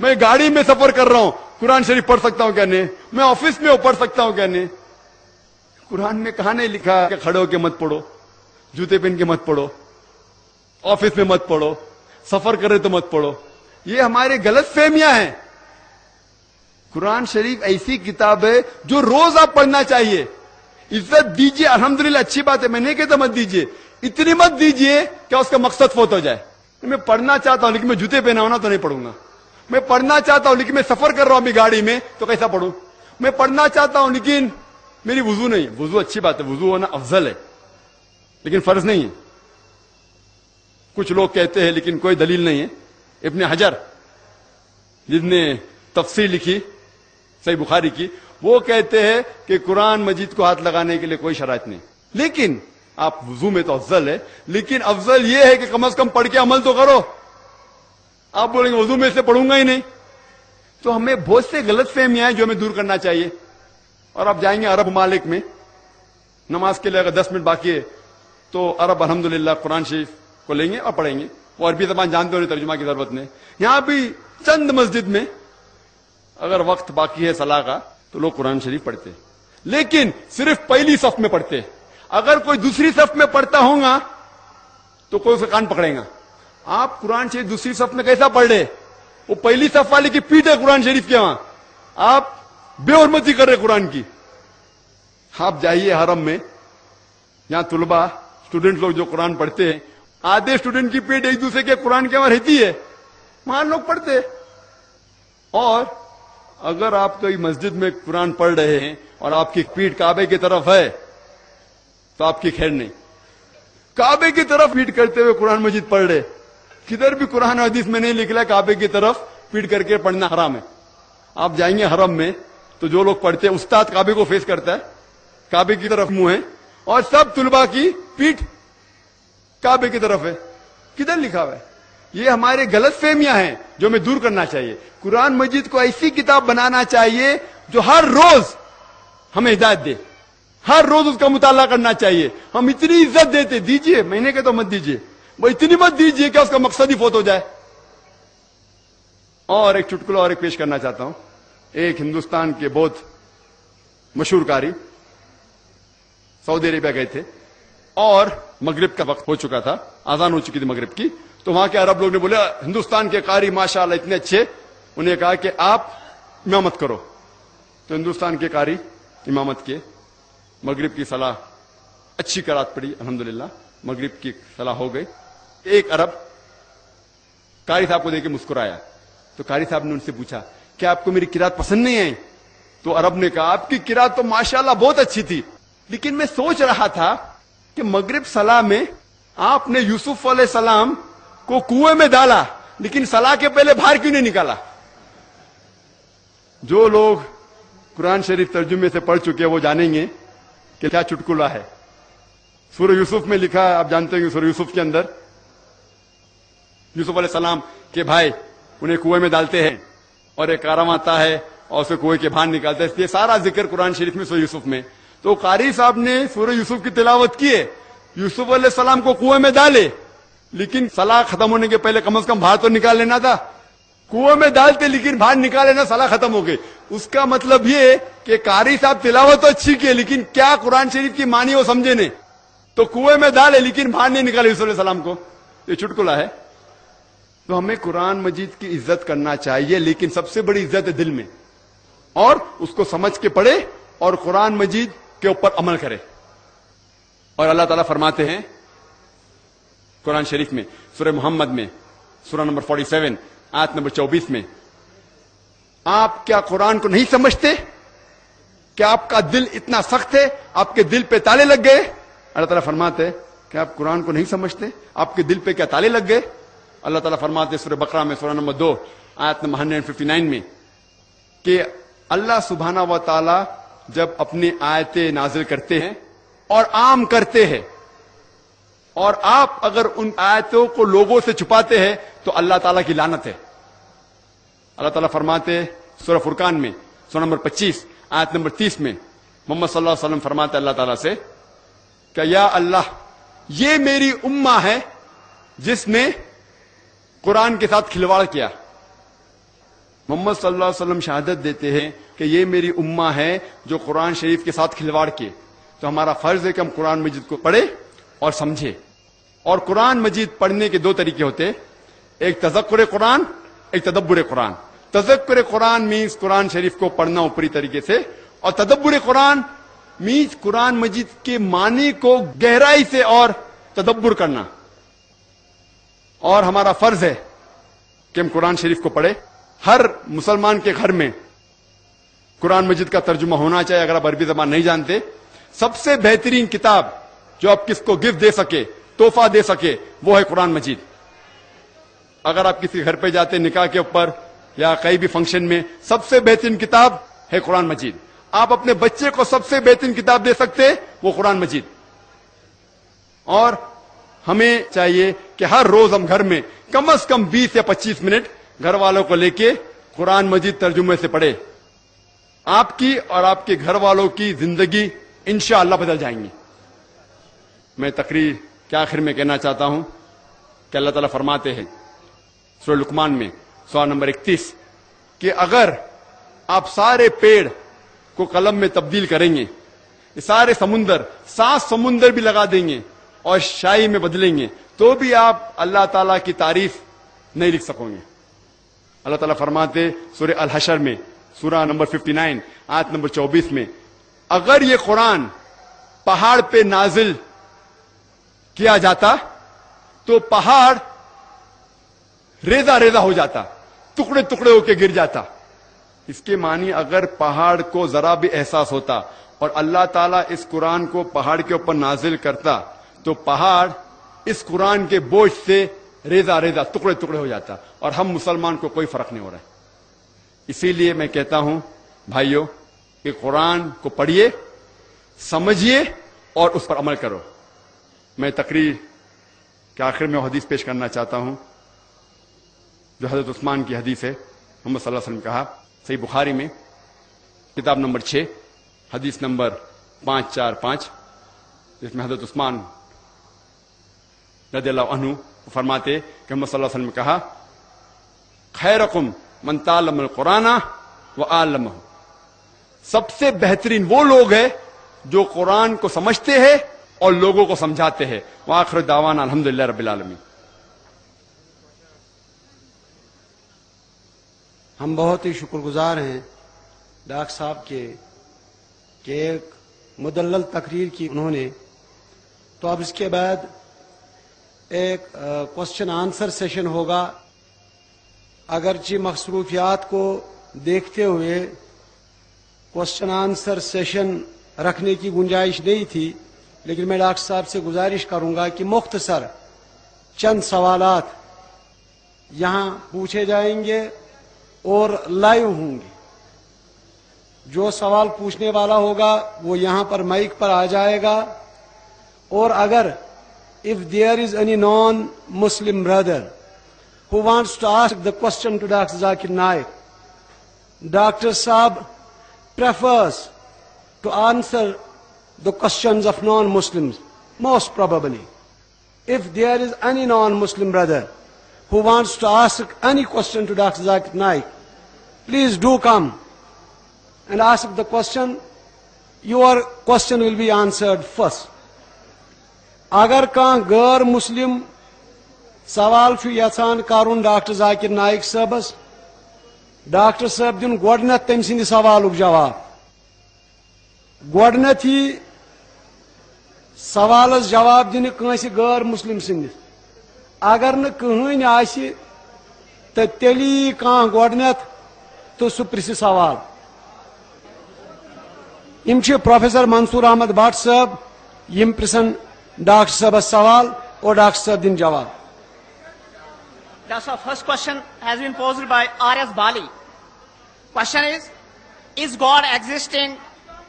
Speaker 4: میں گاڑی میں سفر کر رہا ہوں قرآن شریف پڑھ سکتا ہوں کیا نہیں؟ میں آفس میں پڑھ سکتا ہوں کیا نہیں؟ قرآن میں کہاں نہیں لکھا کہ کھڑے ہو کے مت پڑھو، جوتے پہن کے مت پڑھو، آفس میں مت پڑھو، سفر کرے تو مت پڑھو. یہ ہمارے غلط فہمیاں ہیں. قرآن شریف ایسی کتاب ہے جو روز آپ پڑھنا چاہیے. عزت دیجیے، الحمدللہ اچھی بات ہے، میں نہیں کہتا مت دیجیے، اتنی مت دیجیے کہ اس کا مقصد فوت ہو جائے. میں پڑھنا چاہتا ہوں لیکن میں جوتے پہنا ہونا تو نہیں پڑھوں گا. میں پڑھنا چاہتا ہوں لیکن میں سفر کر رہا ہوں ابھی گاڑی میں تو کیسا پڑھوں؟ میں پڑھنا چاہتا ہوں لیکن میری وضو نہیں ہے. وضو اچھی بات ہے، وضو ہونا افضل ہے لیکن فرض نہیں ہے. کچھ لوگ کہتے ہیں لیکن کوئی دلیل نہیں ہے. ابن حجر جس نے تفسیر لکھی صحیح بخاری کی، وہ کہتے ہیں کہ قرآن مجید کو ہاتھ لگانے کے لیے کوئی شرائط نہیں، لیکن آپ وضو میں تو افضل ہے، لیکن افضل یہ ہے کہ کم از کم پڑھ کے عمل تو کرو. آپ بولیں گے وضو میں سے پڑھوں گا ہی نہیں. تو ہمیں بہت سے غلط فہمیاں ہیں جو ہمیں دور کرنا چاہیے. اور آپ جائیں گے عرب ممالک میں نماز کے لیے، اگر 10 منٹ باقی ہے تو عرب الحمدللہ قرآن شریف کو لیں گے اور پڑھیں گے. وہ عربی زبان جانتے ہونے ترجمہ کی ضرورت نہیں. یہاں بھی چند مسجد میں اگر وقت باقی ہے صلاح کا تو لوگ قرآن شریف پڑھتے ہیں، لیکن صرف پہلی صف میں پڑھتے. اگر کوئی دوسری صف میں پڑھتا ہوگا تو کوئی اسے کان پکڑے گا. آپ قرآن شریف دوسری صف میں کیسا پڑھ رہے؟ وہ پہلی صف والے کی پیٹ ہے قرآن شریف کے، وہاں آپ بے حرمتی کر رہے قرآن کی. آپ جائیے حرم میں، یہاں طلبہ اسٹوڈنٹ لوگ جو قرآن پڑھتے ہیں، آدھے اسٹوڈنٹ کی پیٹ ایک دوسرے کے قرآن کے وہاں رہتی ہے، وہاں لوگ پڑھتے. اور اگر آپ کوئی مسجد میں قرآن پڑھ رہے ہیں اور آپ کی پیٹ کعبے کی طرف ہے تو آپ کی خیر نہیں. کعبے کی طرف پیٹ کرتے ہوئے قرآن مجید پڑھ رہے، کدھر بھی قرآن حدیث میں نہیں لکھا کعبے کی طرف پیٹ کر کے پڑھنا حرام ہے. آپ جائیں گے حرم میں تو جو لوگ پڑھتے ہیں، استاد کعبے کو فیس کرتا ہے، کعبے کی طرف منہ ہے، اور سب طلباء کی پیٹ کعبے کی طرف ہے. کدھر لکھا ہوا ہے؟ یہ ہمارے غلط فہمیاں ہیں جو ہمیں دور کرنا چاہیے. قرآن مجید کو ایسی کتاب بنانا چاہیے جو ہر روز ہمیں ہدایت دے، ہر روز اس کا مطالعہ کرنا چاہیے. ہم اتنی عزت دیتے، دیجیے، میں نے کہتا مت دیجیے، وہ اتنی مت دیجیے کہ اس کا مقصد ہی فوت ہو جائے. اور ایک چٹکلا اور ایک پیش کرنا چاہتا ہوں. ایک ہندوستان کے بہت مشہور قاری سعودی عربیہ گئے تھے اور مغرب کا وقت ہو چکا تھا، اذان ہو چکی تھی مغرب کی. تو وہاں کے عرب لوگ نے بولا ہندوستان کے قاری ماشاءاللہ اتنے اچھے، انہیں کہا کہ آپ امامت کرو. تو ہندوستان کے قاری امامت کے، مغرب کی صلاح اچھی قرات پڑی، الحمدللہ مغرب کی صلاح ہو گئی. ایک عرب قاری صاحب کو دیکھ کے مسکرایا. تو قاری صاحب نے ان سے پوچھا کہ آپ کو میری قرات پسند نہیں آئی؟ تو عرب نے کہا آپ کی قرات تو ماشاءاللہ بہت اچھی تھی، لیکن میں سوچ رہا تھا کہ مغرب صلاح میں آپ نے یوسف علیہ السلام کو کنویں میں ڈالا لیکن صلاح کے پہلے باہر کیوں نہیں نکالا؟ جو لوگ قرآن شریف ترجمے سے پڑھ چکے وہ جانیں گے کہ کیا چٹکلا ہے. سورہ یوسف میں لکھا ہے، آپ جانتے ہیں کہ سورہ یوسف کے اندر یوسف علیہ السلام کے بھائی انہیں کنویں میں ڈالتے ہیں اور ایک کارم آتا ہے اور اسے کنویں کے باہر نکالتا ہے. یہ سارا ذکر قرآن شریف میں سورہ یوسف میں. تو قاری صاحب نے سورہ یوسف کی تلاوت کی ہے. یوسف علیہ السلام کو کنویں میں ڈالے لیکن صلاح ختم ہونے کے پہلے کم از کم باہر تو نکال لینا تھا. کنویں میں ڈالتے لیکن باہر نکال لینا، صلاح ختم ہو گئی. اس کا مطلب یہ کہ قاری صاحب تلاوت تو اچھی کی لیکن کیا قرآن شریف کی معنی وہ سمجھے نہیں. تو کنویں میں ڈالے لیکن باہر نہیں نکالے یوسف علیہ السلام کو. یہ چٹکلا ہے. تو ہمیں قرآن مجید کی عزت کرنا چاہیے، لیکن سب سے بڑی عزت ہے دل میں، اور اس کو سمجھ کے پڑھے اور قرآن مجید کے اوپر عمل کرے. اور اللہ تعالیٰ فرماتے ہیں قرآن شریف میں سورہ محمد میں سورہ نمبر 47 آیت نمبر 24 میں، آپ کیا قرآن کو نہیں سمجھتے؟ کیا آپ کا دل اتنا سخت ہے؟ آپ کے دل پہ تالے لگ گئے؟ اللہ تعالیٰ فرماتے ہیں کہ آپ قرآن کو نہیں سمجھتے، آپ کے دل پہ کیا تالے لگ گئے؟ اللہ تعالیٰ فرماتے ہیں سورہ بقرہ میں سورہ نمبر 2 آیت نمبر 159 میں کہ اللہ سبحانہ و تعالی جب اپنی آیتیں نازل کرتے ہیں اور عام کرتے ہیں، اور آپ اگر ان آیتوں کو لوگوں سے چھپاتے ہیں تو اللہ تعالیٰ کی لعنت ہے. اللہ تعالیٰ فرماتے ہیں سورہ فرقان میں سورہ نمبر 25 آیت نمبر 30 میں محمد صلی اللہ علیہ وسلم فرماتے اللہ تعالیٰ سے کہ یا اللہ یہ میری امہ ہے جس نے قرآن کے ساتھ کھلواڑ کیا، محمد صلی اللہ علیہ وسلم شہادت دیتے ہیں کہ یہ میری امہ ہے جو قرآن شریف کے ساتھ کھلواڑ کے، تو ہمارا فرض ہے کہ ہم قرآن مجید کو پڑھیں اور سمجھیں. اور قرآن مجید پڑھنے کے دو طریقے ہوتے ہیں، ایک تذکر قرآن، ایک تدبر قرآن. تذکر قرآن مینس قرآن شریف کو پڑھنا اوپری طریقے سے، اور تدبر قرآن مینس قرآن مجید کے معنی کو گہرائی سے اور تدبر کرنا. اور ہمارا فرض ہے کہ ہم قرآن شریف کو پڑھیں. ہر مسلمان کے گھر میں قرآن مجید کا ترجمہ ہونا چاہیے. اگر آپ عربی زبان نہیں جانتے، سب سے بہترین کتاب جو آپ کس کو گفٹ دے سکے، تحفہ دے سکے، وہ ہے قرآن مجید. اگر آپ کسی گھر پہ جاتے نکاح کے اوپر یا کئی بھی فنکشن میں، سب سے بہترین کتاب ہے قرآن مجید. آپ اپنے بچے کو سب سے بہترین کتاب دے سکتے، وہ قرآن مجید. اور ہمیں چاہیے کہ ہر روز ہم گھر میں کم از کم 20 یا 25 منٹ گھر والوں کو لے کے قرآن مجید ترجمے سے پڑھے. آپ کی اور آپ کے گھر والوں کی زندگی انشاءاللہ بدل جائیں گی. میں تقریر کے آخر میں کہنا چاہتا ہوں کہ اللہ تعالیٰ فرماتے ہیں سورہ لقمان میں سورہ نمبر 31 کہ اگر آپ سارے پیڑ کو قلم میں تبدیل کریں گے، یہ سارے سمندر 7 سمندر بھی لگا دیں گے اور شاہی میں بدلیں گے، تو بھی آپ اللہ تعالیٰ کی تعریف نہیں لکھ سکو گے. اللہ تعالیٰ فرماتے سورہ الحشر میں سورہ نمبر 59 آیت نمبر 24 میں، اگر یہ قرآن پہاڑ پہ نازل کیا جاتا تو پہاڑ ریزہ ریزہ ہو جاتا، ٹکڑے ٹکڑے ہو کے گر جاتا. اس کے معنی اگر پہاڑ کو ذرا بھی احساس ہوتا اور اللہ تعالیٰ اس قرآن کو پہاڑ کے اوپر نازل کرتا تو پہاڑ اس قرآن کے بوجھ سے ریزہ ریزہ ٹکڑے ٹکڑے ہو جاتا، اور ہم مسلمان کو کوئی فرق نہیں ہو رہا ہے. اسی لیے میں کہتا ہوں بھائیوں کہ قرآن کو پڑھیے، سمجھیے اور اس پر عمل کرو. میں تقریر کے آخر میں وہ حدیث پیش کرنا چاہتا ہوں جو حضرت عثمان کی حدیث ہے. محمد صلی اللہ علیہ وسلم کہا صحیح بخاری میں کتاب نمبر 6 حدیث نمبر 545، جس میں حضرت عثمان رضی اللہ عنہ فرماتے کہ محمد صلی اللہ علیہ وسلم نے کہا خیرکم من تعلم القرآن وعلمہ، سب سے بہترین وہ لوگ ہیں جو قرآن کو سمجھتے ہیں اور لوگوں کو سمجھاتے ہیں. وآخر دعوانا الحمدللہ رب العالمین.
Speaker 1: ہم بہت ہی شکر گزار ہیں ڈاکٹر صاحب کے کہ ایک مدلل تقریر کی انہوں نے. تو اب اس کے بعد ایک کوشچن آنسر سیشن ہوگا. اگرچہ مصروفیات کو دیکھتے ہوئے کوشچن آنسر سیشن رکھنے کی گنجائش نہیں تھی، لیکن میں ڈاکٹر صاحب سے گزارش کروں گا کہ مختصر چند سوالات یہاں پوچھے جائیں گے اور لائیو ہوں گے. جو سوال پوچھنے والا ہوگا وہ یہاں پر مائک پر آ جائے گا، اور اگر if there is any non-Muslim brother who wants to ask the question to Dr. Zakir Naik, Dr. Saab prefers to answer the questions of non-Muslims, most probably. If there is any non-Muslim brother who wants to ask any question to Dr. Zakir Naik, please do come and ask the question. Your question will be answered first. اگر کان غیر مسلم سوال چھُ یژھان کرُن doctor Zakir Naik صٲبس، doctor صٲب دِن گۄڈٕنیتھ تٔمۍ سٕنٛدِ سوالُک جواب. گۄڈٕنیتھٕے سوالس جواب دِنہِ کٲنٛسہِ غٲر مسلم سٕنٛدِس. اگر نہٕ کٕہٕنۍ آسہِ تہٕ تیٚلہِ یی کانٛہہ گۄڈٕنیتھ تہٕ سُہ پرژھِ سوال. یِم چھِ پروفیسر منصور احمد بٹ صٲب، یِم پرژھن ڈاکٹر صاحبس سوال اور ڈاکٹر صاحب دن جواب.
Speaker 5: That's our first question has been posed by R.S. Bali. Question is God existing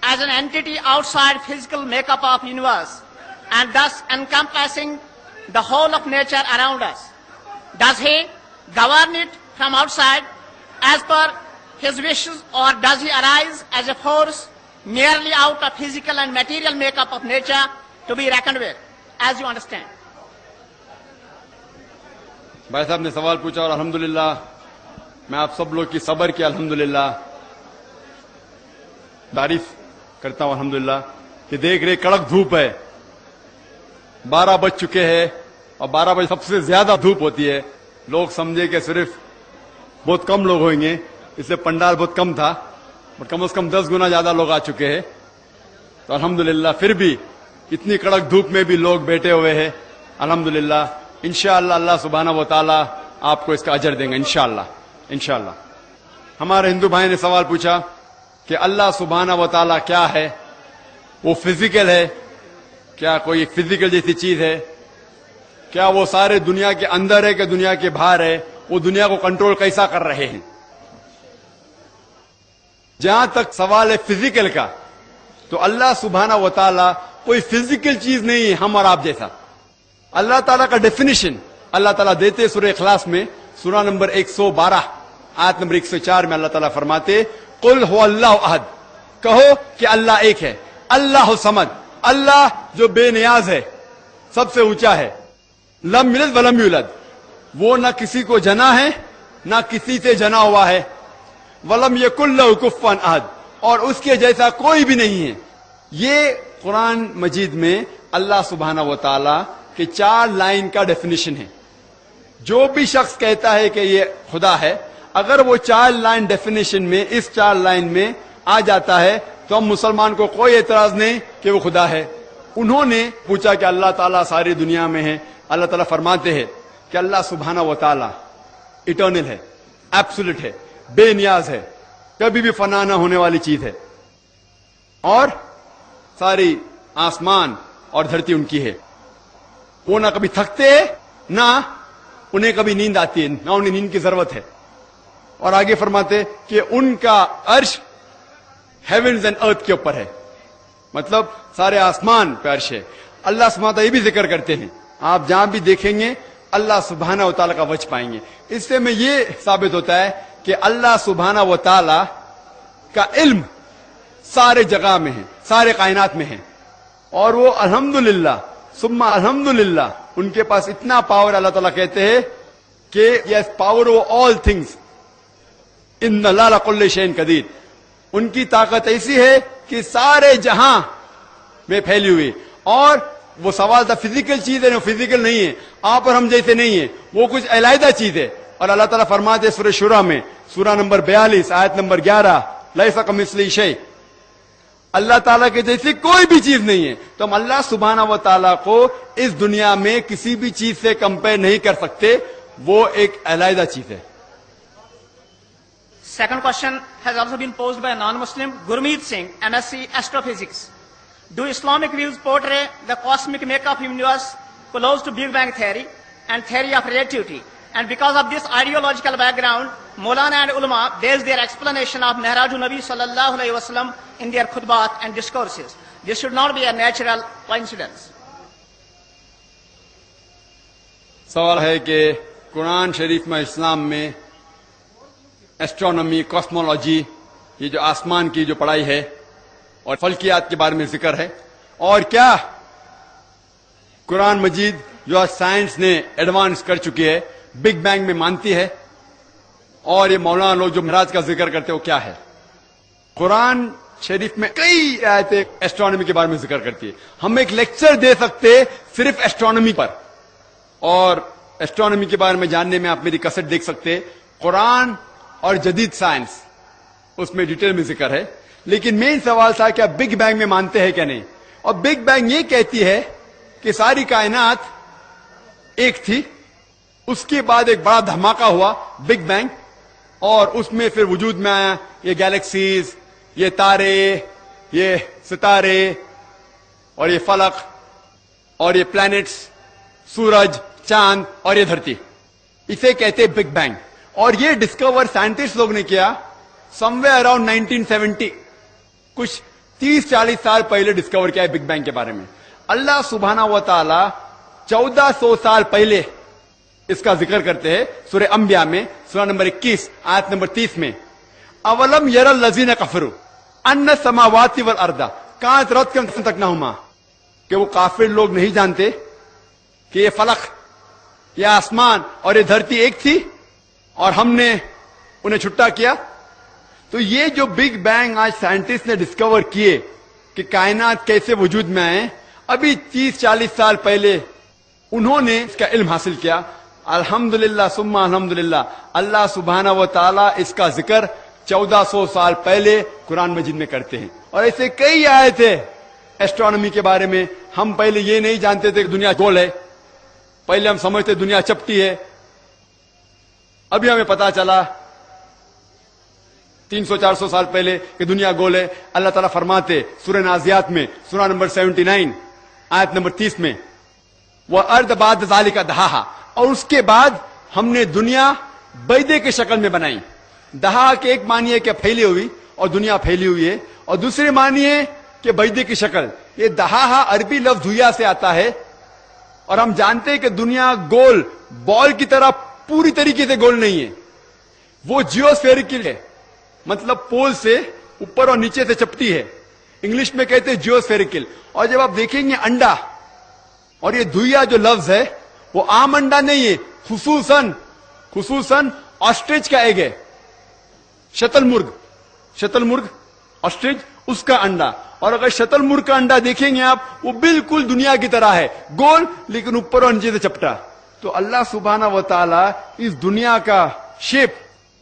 Speaker 5: as an entity outside physical makeup of universe and thus encompassing the whole of nature around us? Does he govern it from outside as per his wishes, or does he arise as a force merely out of physical and material makeup of nature to be reckoned with, as you understand?
Speaker 4: بھائی صاحب نے سوال پوچھا اور الحمدللہ میں آپ سب لوگ کی صبر کی الحمدللہ تعریف کرتا ہوں الحمدللہ کہ دیکھ رہے کڑک دھوپ ہے, 12 بج چکے ہیں اور 12 بجے سب سے زیادہ دھوپ ہوتی ہے. لوگ سمجھے کہ صرف بہت کم لوگ ہوئیں گے, اس لیے پنڈال بہت کم تھا, بٹ کم از کم 10 گنا زیادہ لوگ آ چکے ہیں. تو الحمدللہ پھر بھی اتنی کڑک دھوپ میں بھی لوگ بیٹھے ہوئے ہیں. الحمدللہ انشاءاللہ اللہ سبحانہ و تعالی آپ کو اس کا اجر دیں گے انشاءاللہ. ہمارے ہندو بھائی نے سوال پوچھا کہ اللہ سبحانہ و تعالی کیا ہے, وہ فزیکل ہے, کیا کوئی ایک فزیکل جیسی چیز ہے, کیا وہ سارے دنیا کے اندر ہے کہ دنیا کے باہر ہے, وہ دنیا کو کنٹرول کیسا کر رہے ہیں. جہاں تک سوال ہے فزیکل کا, تو اللہ سبحانہ و تعالی کوئی فزیکل چیز نہیں ہے ہم اور آپ جیسا. اللہ تعالیٰ کا ڈیفینیشن اللہ تعالیٰ دیتے سورہ اخلاص میں, سورہ نمبر 112 آیت نمبر 104 میں اللہ تعالیٰ فرماتے قل هو اللہ احد, کہو کہ اللہ ایک ہے, اللہ صمد, اللہ جو بے نیاز ہے, سب سے اونچا ہے, لم یلد ولم یولد, وہ نہ کسی کو جنا ہے نہ کسی سے جنا ہوا ہے, ولم یکن لہ کفوا احد, اور اس کے جیسا کوئی بھی نہیں ہے. یہ قرآن مجید میں اللہ سبحانہ و تعالی کے 4 لائن کا ڈیفینیشن ہے. جو بھی شخص کہتا ہے کہ یہ خدا ہے, اگر وہ 4 لائن ڈیفینیشن میں اس 4 لائن میں آ جاتا ہے تو ہم مسلمان کو کوئی اعتراض نہیں کہ وہ خدا ہے. انہوں نے پوچھا کہ اللہ تعالیٰ ساری دنیا میں ہے. اللہ تعالیٰ فرماتے ہیں کہ اللہ سبحانہ و تعالیٰ اٹرنل ہے, ایبسولوٹ ہے, بے نیاز ہے, کبھی بھی فنا نہ ہونے والی چیز ہے, اور ساری آسمان اور دھرتی ان کی ہے. وہ نہ کبھی تھکتے نہ انہیں کبھی نیند آتی ہے, نہ انہیں نیند کی ضرورت ہے. اور آگے فرماتے کہ ان کا عرش ہیونز اینڈ ارتھ کے اوپر ہے, مطلب سارے آسمان پہ عرش ہے. اللہ سبحانہ وتعالی یہ بھی ذکر کرتے ہیں, آپ جہاں بھی دیکھیں گے اللہ سبحانہ و تعالیٰ کا وجہ پائیں گے. اس سے میں یہ ثابت ہوتا ہے کہ اللہ سبحانہ و تعالیٰ کا علم سارے جگہ میں ہے, سارے کائنات میں ہے, اور وہ الحمدللہ ثم الحمدللہ ان کے پاس اتنا پاور. اللہ تعالیٰ کہتے ہیں کہ yes power over all things in اللہ علی کل شیء قدیر. ان کی طاقت ایسی ہے کہ سارے جہاں میں پھیلی ہوئی. اور وہ سوال تھا فزیکل چیز ہے, فزیکل نہیں ہے, آپ اور ہم جیسے نہیں ہے, وہ کچھ علیحدہ چیز ہے. اور اللہ تعالیٰ فرماتے سورہ شورى میں سورہ نمبر 42 آیت نمبر 11 لیس کمثلہ شیء, اللہ تعالیٰ کے جیسی کوئی بھی چیز نہیں ہے. تو ہم اللہ سبحانہ و تعالیٰ کو اس دنیا میں کسی بھی چیز سے کمپیئر نہیں کر سکتے, وہ ایک علیحدہ چیز ہے.
Speaker 5: Second question has also been posed by a non-Muslim, Gurmeet Singh, MSc Astrophysics. Do Islamic views portray the cosmic makeup of universe close to Big Bang theory and theory of relativity? And because of this ideological background, Maulana and ulama base their explanation of Mi'rajun Nabi sallallahu alayhi wa sallam in their khutbat and discourses. This should not be a natural coincidence.
Speaker 4: سوال ہے کہ قرآن شریف میں اسلام میں astronomy, cosmology, یہ جو آسمان کی جو پڑھائی ہے اور فلکیات کے بارے میں ذکر ہے, اور کیا قرآن مجید جو آج سائنس نے ایڈوانس کر چکی ہے بگ بینگ میں مانتی ہے, اور یہ مولانا لوگ جو معراج کا ذکر کرتے ہیں وہ کیا ہے. قرآن شریف میں کئی آیتیں ایسٹرونومی کے بارے میں ذکر کرتی ہے. ہم ایک لیکچر دے سکتے صرف ایسٹرونومی پر, اور ایسٹرونومی کے بارے میں جاننے میں آپ میری کیسٹ دیکھ سکتے. قرآن اور جدید سائنس اس میں ڈیٹیل میں ذکر ہے, لیکن مین سوال تھا کہ آپ بگ بینگ میں مانتے ہیں کیا نہیں. اور بگ بینگ یہ کہتی ہے کہ ساری کائنات ایک تھی, اس کے بعد ایک بڑا دھماکہ ہوا بگ بینگ, اور اس میں پھر وجود میں آیا یہ گیلیکسیز, یہ تارے, یہ ستارے, اور یہ فلک, اور یہ پلانٹس, سورج, چاند, اور یہ دھرتی. اسے کہتے بگ بینگ. اور یہ ڈسکور سائنٹسٹ لوگ نے کیا سم وے اراؤنڈ 1970, کچھ 30-40 سال پہلے ڈسکور کیا ہے بگ بینگ کے بارے میں. اللہ سبحانہ و تعالی 1400 سال پہلے اس کا ذکر کرتے ہیں سورہ انبیاء میں سورہ نمبر 21 آیت نمبر 30 میں, اولم یر الذین کفروا ان السماوات والارض کانت رتقا تکنہما, کہ وہ کافر لوگ نہیں جانتے کہ یہ فلک, یہ آسمان اور یہ دھرتی ایک تھی, اور ہم نے انہیں چھٹا کیا. تو یہ جو بگ بینگ آج سائنٹسٹ نے ڈسکور کیے کہ کائنات کیسے وجود میں آئے, ابھی 30-40 سال پہلے انہوں نے اس کا علم حاصل کیا. الحمدللہ ثم الحمدللہ, اللہ سبحانہ و تعالی اس کا ذکر 1400 سال پہلے قرآن مجید میں کرتے ہیں. اور ایسے کئی آئے تھے ایسٹرونومی کے بارے میں. ہم پہلے یہ نہیں جانتے تھے کہ دنیا گول ہے, پہلے ہم سمجھتے دنیا چپٹی ہے. ابھی ہمیں پتا چلا 300-400 سال پہلے کہ دنیا گول ہے. اللہ تعالیٰ فرماتے سورہ نازیات میں, سورہ نمبر 79 آیت نمبر 30 میں, وَأَرْضَ بَعْدَ ذَلِكَ دَحَاهَا, اور اس کے بعد ہم نے دنیا بیدے کے شکل میں بنائی. دہا کے ایک معنی ہے کہ پھیلی ہوئی اور دنیا پھیلی ہوئی ہے, اور دوسری معنی ہے کہ بیدے کی شکل. یہ دہا عربی لفظ دھویا سے آتا ہے, اور ہم جانتے ہیں کہ دنیا گول بال کی طرح پوری طریقے سے گول نہیں ہے, وہ جیوسفیریکل ہے, مطلب پول سے اوپر اور نیچے سے چپٹی ہے. انگلش میں کہتے ہیں جیوسفیریکل. اور جب آپ دیکھیں گے انڈا, اور یہ دھویا جو لفظ ہے وہ عام انڈا نہیں ہے, خصوصاً آسٹرچ کا ایگ ہے, شتل مرغ آسٹرچ اس کا انڈا. اور اگر شتل مرغ کا انڈا دیکھیں گے آپ, وہ بالکل دنیا کی طرح ہے, گول لیکن اوپر اور نیچے سے چپٹا. تو اللہ سبحانہ و تعالی اس دنیا کا شیپ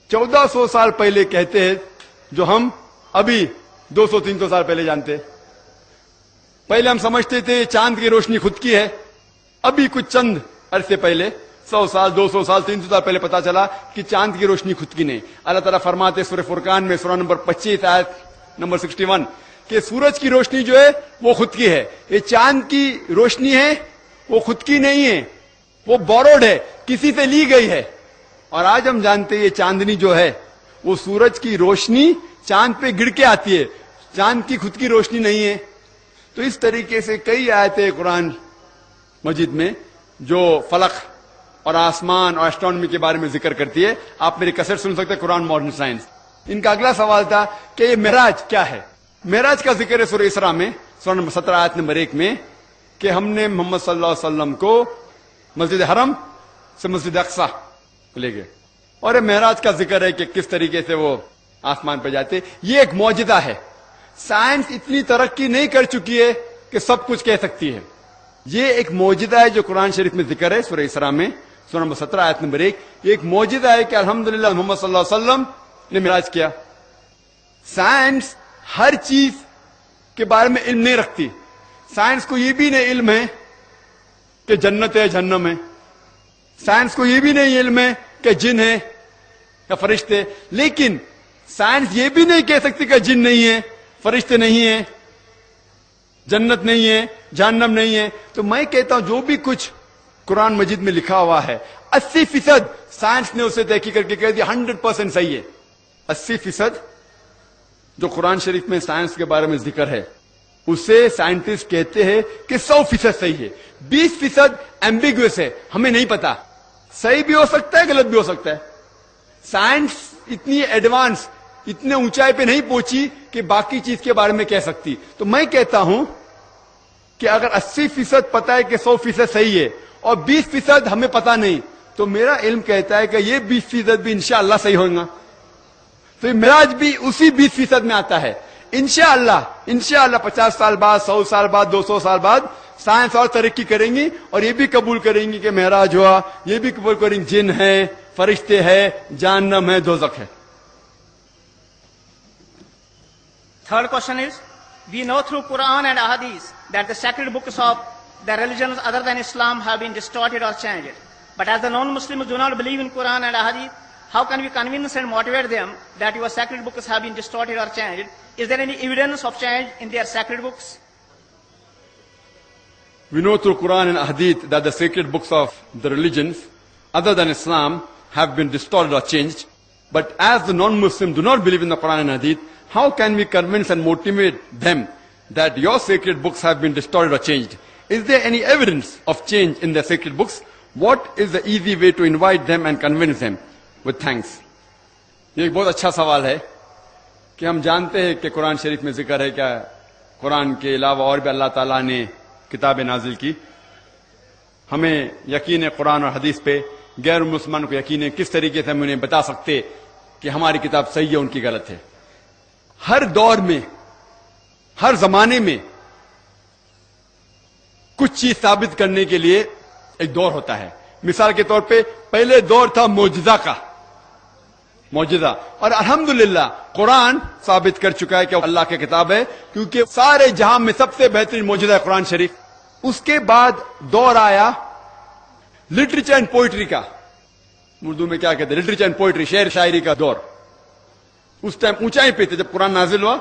Speaker 4: 1400 سال پہلے کہتے ہیں, جو ہم ابھی 200-300 سال پہلے جانتے. پہلے ہم سمجھتے تھے چاند کی روشنی خود کی ہے, ابھی کچھ چند عرصے پہلے 100 سال 200 سال 300 سال پہلے پتا چلا کہ چاند کی روشنی خود کی نہیں. اللہ تعالیٰ فرماتے سورہ فرقان میں سورہ نمبر 25 آیت نمبر 61 کہ سورج کی روشنی جو ہے وہ خود کی ہے, یہ چاند کی روشنی ہے وہ خود کی نہیں ہے, وہ بوروڈ ہے, کسی سے لی گئی ہے. اور آج ہم جانتے ہیں یہ چاندنی جو ہے وہ سورج کی روشنی چاند پہ گر کے آتی ہے, چاند کی خود کی روشنی نہیں ہے. تو اس طریقے سے کئی آیتیں قرآن مجید میں جو فلک اور آسمان اور ایسٹرونومی کے بارے میں ذکر کرتی ہے. آپ میری کیسٹ سن سکتے ہیں قرآن ماڈرن سائنس. ان کا اگلا سوال تھا کہ یہ معراج کیا ہے. معراج کا ذکر ہے سورہ اسراء میں سورہ نمبر 17 آیت نمبر 1 میں کہ ہم نے محمد صلی اللہ علیہ وسلم کو مسجد حرم سے مسجد اقصی لے گئے. اور یہ معراج کا ذکر ہے کہ کس طریقے سے وہ آسمان پہ جاتے. یہ ایک معجزہ ہے. سائنس اتنی ترقی نہیں کر چکی ہے کہ سب کچھ کہہ سکتی ہے. یہ ایک معجزہ ہے جو قرآن شریف میں ذکر ہے سورہ اسراء میں سورہ نمبر 17 آیت نمبر 1. یہ ایک معجزہ ہے کہ الحمدللہ محمد صلی اللہ علیہ وسلم نے معراج کیا. سائنس ہر چیز کے بارے میں علم نہیں رکھتی. سائنس کو یہ بھی نہیں علم ہے کہ جنت ہے جہنم ہے. سائنس کو یہ بھی نہیں علم ہے کہ جن ہے یا فرشتے. لیکن سائنس یہ بھی نہیں کہہ سکتی کہ جن نہیں ہے, فرشتے نہیں ہیں, جنت نہیں ہے, جہنم نہیں ہے. تو میں کہتا ہوں جو بھی کچھ قرآن مجید میں لکھا ہوا ہے 80% سائنس نے اسے تحقیق کر کے کہہ دیا 100% صحیح ہے. 80% جو قرآن شریف میں سائنس کے بارے میں ذکر ہے اسے سائنٹسٹ کہتے ہیں کہ 100% صحیح ہے. 20% ایمبیگوس ہے, ہمیں نہیں پتا, صحیح بھی ہو سکتا ہے غلط بھی ہو سکتا ہے. سائنس اتنی ایڈوانس اتنے اونچائی پہ نہیں پہنچی کہ باقی چیز کے بارے میں کہہ سکتی. تو میں کہتا ہوں کہ اگر 80% پتا ہے کہ 100% صحیح ہے اور 20% ہمیں پتا نہیں, تو میرا علم کہتا ہے کہ یہ 20% بھی انشاءاللہ صحیح ہوگا. تو یہ معراج بھی اسی 20% میں آتا ہے. انشاءاللہ 50 سال بعد 100 سال بعد 200 سال بعد سائنس اور ترقی کریں گی اور یہ بھی قبول کریں گی کہ معراج ہوا, یہ بھی قبول کریں گے جن ہے, فرشتے ہیں, جہنم ہے, دوزخ ہے.
Speaker 5: Third question is, we know through Quran and Ahadith that the sacred books of the religions other than Islam have been distorted or changed. But as the non-Muslims do not believe in Quran and Ahadith, how can we convince and motivate them that your sacred books have been distorted or changed? Is there any evidence of change in their sacred books?
Speaker 4: We know through Quran and Hadith that the sacred books of the religions other than Islam have been distorted or changed. But as the non-Muslims do not believe in the Quran and Hadith, how can we convince and motivate them that your sacred books have been distorted or changed? Is there any evidence of change in their sacred books? What is the easy way to invite them and convince them? With thanks. یہ ایک بہت اچھا سوال ہے کہ ہم جانتے ہیں کہ قرآن شریف میں ذکر ہے کہ قرآن کے علاوہ اور بھی اللہ تعالیٰ نے کتابیں نازل کی. ہمیں یقین ہے قرآن اور حدیث پہ, غیر مسلمان کو یقین ہے. کس طریقے سے ہم انہیں بتا سکتے کہ ہماری کتاب صحیح ہے ان کی غلط ہے. ہر دور میں ہر زمانے میں کچھ چیز ثابت کرنے کے لیے ایک دور ہوتا ہے. مثال کے طور پہ پہلے دور تھا معجزہ کا، معجزہ، اور الحمدللہ قرآن ثابت کر چکا ہے کہ اللہ کی کتاب ہے، کیونکہ سارے جہاں میں سب سے بہترین معجزہ ہے قرآن شریف. اس کے بعد دور آیا لٹریچر اینڈ پوئٹری کا، اردو میں کیا کہتے ہیں، لٹریچر اینڈ پوئٹری، شعر شاعری کا دور. اس ٹائم اونچائی پہ تھے جب قرآن نازل ہوا،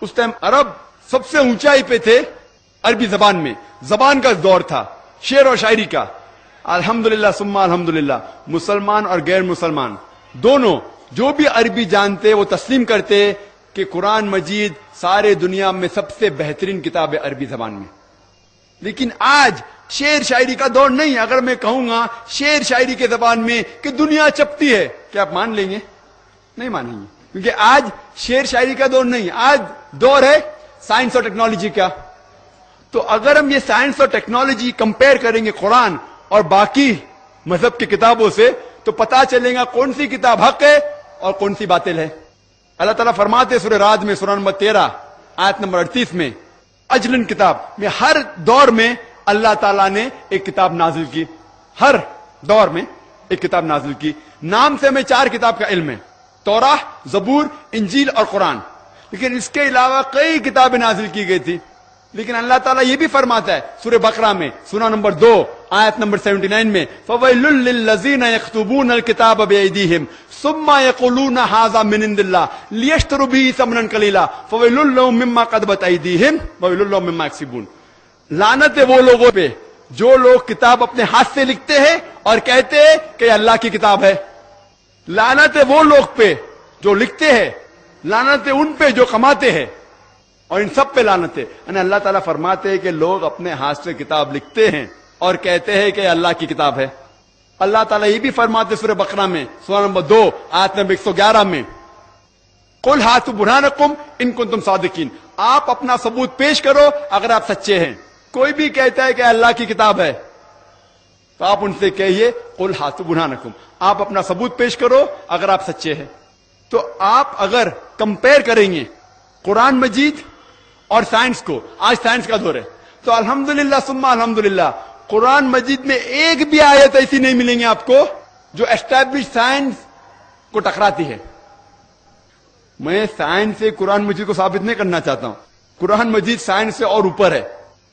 Speaker 4: اس ٹائم عرب سب سے اونچائی پہ تھے عربی زبان میں، زبان کا دور تھا شعر اور شاعری کا. الحمدللہ ثم الحمدللہ مسلمان اور غیر مسلمان دونوں جو بھی عربی جانتے وہ تسلیم کرتے کہ قرآن مجید سارے دنیا میں سب سے بہترین کتاب ہے عربی زبان میں. لیکن آج شعر شاعری کا دور نہیں. اگر میں کہوں گا شعر شاعری کے زبان میں کہ دنیا چپتی ہے، کیا آپ مان لیں گے؟ نہیں مانیں گے، کیونکہ آج شعر شاعری کا دور نہیں، آج دور ہے سائنس اور ٹیکنالوجی کا. تو اگر ہم یہ سائنس اور ٹیکنالوجی کمپیئر کریں گے قرآن اور باقی مذہب کی کتابوں سے تو پتا چلے گا کون سی کتاب حق ہے اور کون سی باطل ہے. اللہ تعالیٰ فرماتے سورہ رعد میں سورہ نمبر 13 آیت نمبر 38 میں، اجلن کتاب میں ہر دور میں اللہ تعالیٰ نے ایک کتاب نازل کی، ہر دور میں ایک کتاب نازل کی. نام سے ہمیں 4 کتاب کا علم ہے، توراہ، زبور، انجیل اور قرآن. لیکن اس کے علاوہ کئی کتابیں نازل کی گئی تھی. لیکن اللہ تعالیٰ یہ بھی فرماتا ہے سورہ بقرہ میں سورہ نمبر 2 آیت نمبر 79 میں، فَوَيْلٌ لِّلَّذِينَ يَكْتُبُونَ الْكِتَابَ بِأَيْدِيهِمْ ثُمَّ يَقُولُونَ هَٰذَا مِنْ عِندِ اللَّهِ لِيَشْتَرُوا بِهِ ثَمَنًا قَلِيلًا فَوَيْلٌ لَّهُم مِّمَّا كَتَبَتْ أَيْدِيهِمْ وَوَيْلٌ لَّهُم مِّمَّا يَكْسِبُونَ. لعنت ہے وہ لوگوں پہ جو لوگ کتاب اپنے ہاتھ سے لکھتے ہیں اور کہتے ہیں کہ یہ اللہ کی کتاب ہے. لعنت ہے وہ لوگ پہ جو لکھتے ہیں، لعنت ہے ان پہ جو کماتے ہیں، اور ان سب پہ لعنت ہے. یعنی اللہ تعالیٰ فرماتے ہیں کہ لوگ اپنے ہاتھ سے کتاب لکھتے ہیں اور کہتے ہیں کہ اللہ کی کتاب ہے. اللہ تعالیٰ یہ بھی فرماتے سورہ بقرہ میں سورہ نمبر 2 آیت نمبر 111 میں، قُلْ هَاتُوا بُرْهَانَكُمْ إِن كُنتُمْ صَادِقِينَ، آپ اپنا ثبوت پیش کرو اگر آپ سچے ہیں. کوئی بھی کہتا ہے کہ اللہ کی کتاب ہے تو آپ ان سے کہیے قُلْ هَاتُوا بُرْهَانَكُمْ، آپ اپنا ثبوت پیش کرو اگر آپ سچے ہیں. تو آپ اگر کمپیئر کریں گے قرآن مجید اور سائنس کو، آج سائنس کا دور ہے، تو الحمدللہ ثم الحمدللہ قرآن مجید میں ایک بھی آیت ایسی نہیں ملیں گے آپ کو جو اسٹیبلش سائنس کو ٹکراتی ہے. میں سائنس سے قرآن مجید کو ثابت نہیں کرنا چاہتا ہوں، قرآن مجید سائنس سے اور اوپر ہے.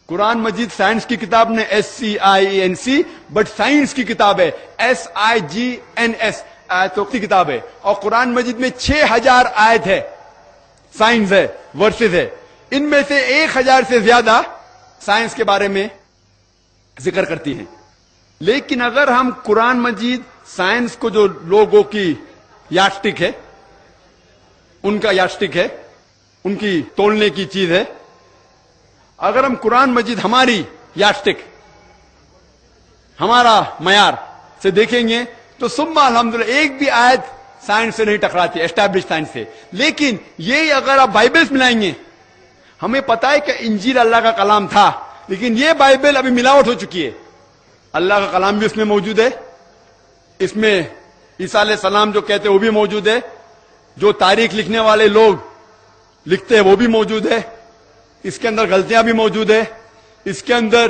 Speaker 4: قرآن مجید سائنس کی کتاب نے SCIENC، بٹ سائنس کی کتاب ہے SIGNS، آیتوں کی کتاب ہے. اور قرآن مجید میں 6000 آیت ہے، سائنس ہے، ورسز ہے. ان میں سے 1000 سے زیادہ سائنس کے بارے میں ذکر کرتی ہیں. لیکن اگر ہم قرآن مجید سائنس کو جو لوگوں کی یارڈسٹک ہے، ان کا یارڈسٹک ہے، ان کی تولنے کی چیز ہے، اگر ہم قرآن مجید ہماری یارڈسٹک، ہمارا معیار سے دیکھیں گے تو ثم الحمدللہ ایک بھی آیت سائنس سے نہیں ٹکراتی، اسٹیبلش سائنس سے. لیکن یہی اگر آپ بائبلز ملائیں گے، ہمیں پتا ہے کہ انجیل اللہ کا کلام تھا، لیکن یہ بائبل ابھی ملاوٹ ہو چکی ہے. اللہ کا کلام بھی اس میں موجود ہے، اس میں عیسیٰ علیہ السلام جو کہتے ہیں وہ بھی موجود ہے، جو تاریخ لکھنے والے لوگ لکھتے ہیں وہ بھی موجود ہے، اس کے اندر غلطیاں بھی موجود ہے، اس کے اندر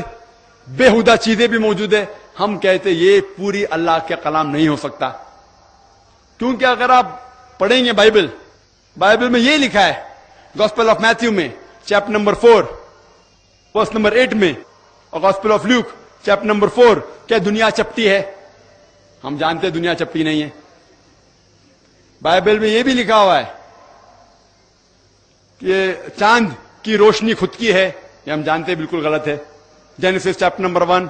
Speaker 4: بےہودہ چیزیں بھی موجود ہے. ہم کہتے یہ پوری اللہ کا کلام نہیں ہو سکتا، کیونکہ اگر آپ پڑھیں گے بائبل میں یہ لکھا ہے گاسپل آف میتھیو میں چیپٹر نمبر 4 ورس نمبر 8 میں، اور gospel of Luke chapter number 4 کہ دنیا چپٹی ہے. ہم جانتے ہیں دنیا چپٹی نہیں ہے. بائبل میں یہ بھی لکھا ہوا ہے کہ چاند کی روشنی خود کی ہے، یہ ہم جانتے ہیں بالکل غلط ہے. Genesis chapter number 1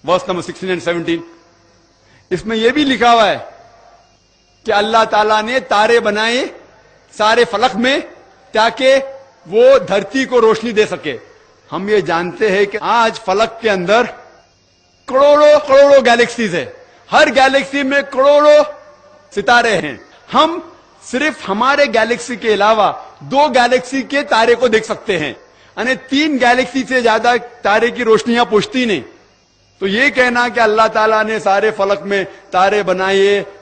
Speaker 4: verse number 16 and 17، اس میں یہ بھی لکھا ہوا ہے کہ اللہ تعالیٰ نے تارے بنائے سارے فلک میں تاکہ وہ دھرتی کو روشنی دے سکے. ہم یہ جانتے ہیں کہ آج فلک کے اندر کروڑوں گیلیکسیز ہے، ہر گیلیکسی میں کروڑوں ستارے ہیں. ہم صرف ہمارے گیلیکسی کے علاوہ 2 گیلیکسی کے تارے کو دیکھ سکتے ہیں، یعنی 3 گیلیکسی سے زیادہ تارے کی روشنیاں پہنچتی نہیں. تو یہ کہنا کہ اللہ تعالیٰ نے سارے فلک میں تارے بنائے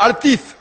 Speaker 4: 38,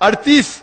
Speaker 4: 38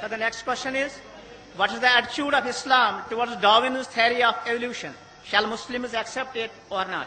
Speaker 5: So the next question is, what is the attitude of Islam towards Darwin's theory of evolution? Shall Muslims accept it or not?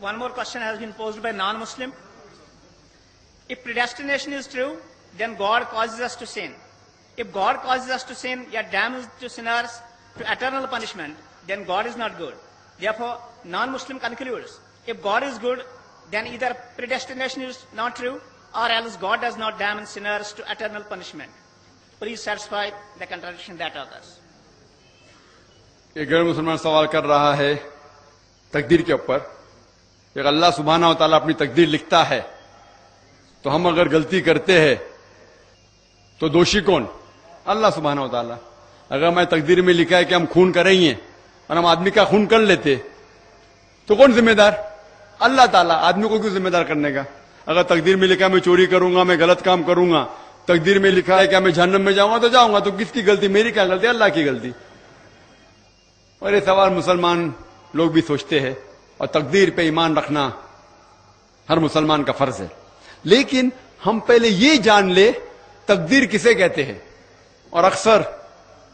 Speaker 5: One more question has been posed by non-Muslim. If predestination is true, then God causes us to sin. If God causes us to sin, yet damns to sinners to eternal punishment, then God is not good. Therefore, non-Muslim concludes, if God is good, then either predestination is not true, or else God does not damn sinners to eternal punishment. please satisfy the contradiction that others.
Speaker 4: ایک غیر مسلمان سوال کر رہا ہے تقدیر کے اوپر کہ اللہ سبحانہ و تعالیٰ اپنی تقدیر لکھتا ہے تو ہم اگر غلطی کرتے ہیں تو دوشی کون؟ اللہ سبحانہ و تعالیٰ. اگر میں تقدیر میں لکھا ہے کہ ہم خون کریں گے اور ہم آدمی کا خون کر لیتے تو کون ذمہ دار؟ اللہ تعالیٰ. آدمی کو کیوں ذمہ دار کرنے کا؟ اگر تقدیر میں لکھا ہے میں چوری کروں گا، میں غلط کام کروں گا، تقدیر میں لکھا ہے کہ میں جہنم میں جاؤں گا تو جاؤں گا، تو کس کی غلطی؟ میری کیا غلطی؟ اللہ کی غلطی. اور یہ سوال مسلمان لوگ بھی سوچتے ہیں، اور تقدیر پہ ایمان رکھنا ہر مسلمان کا فرض ہے. لیکن ہم پہلے یہ جان لے تقدیر کسے کہتے ہیں. اور اکثر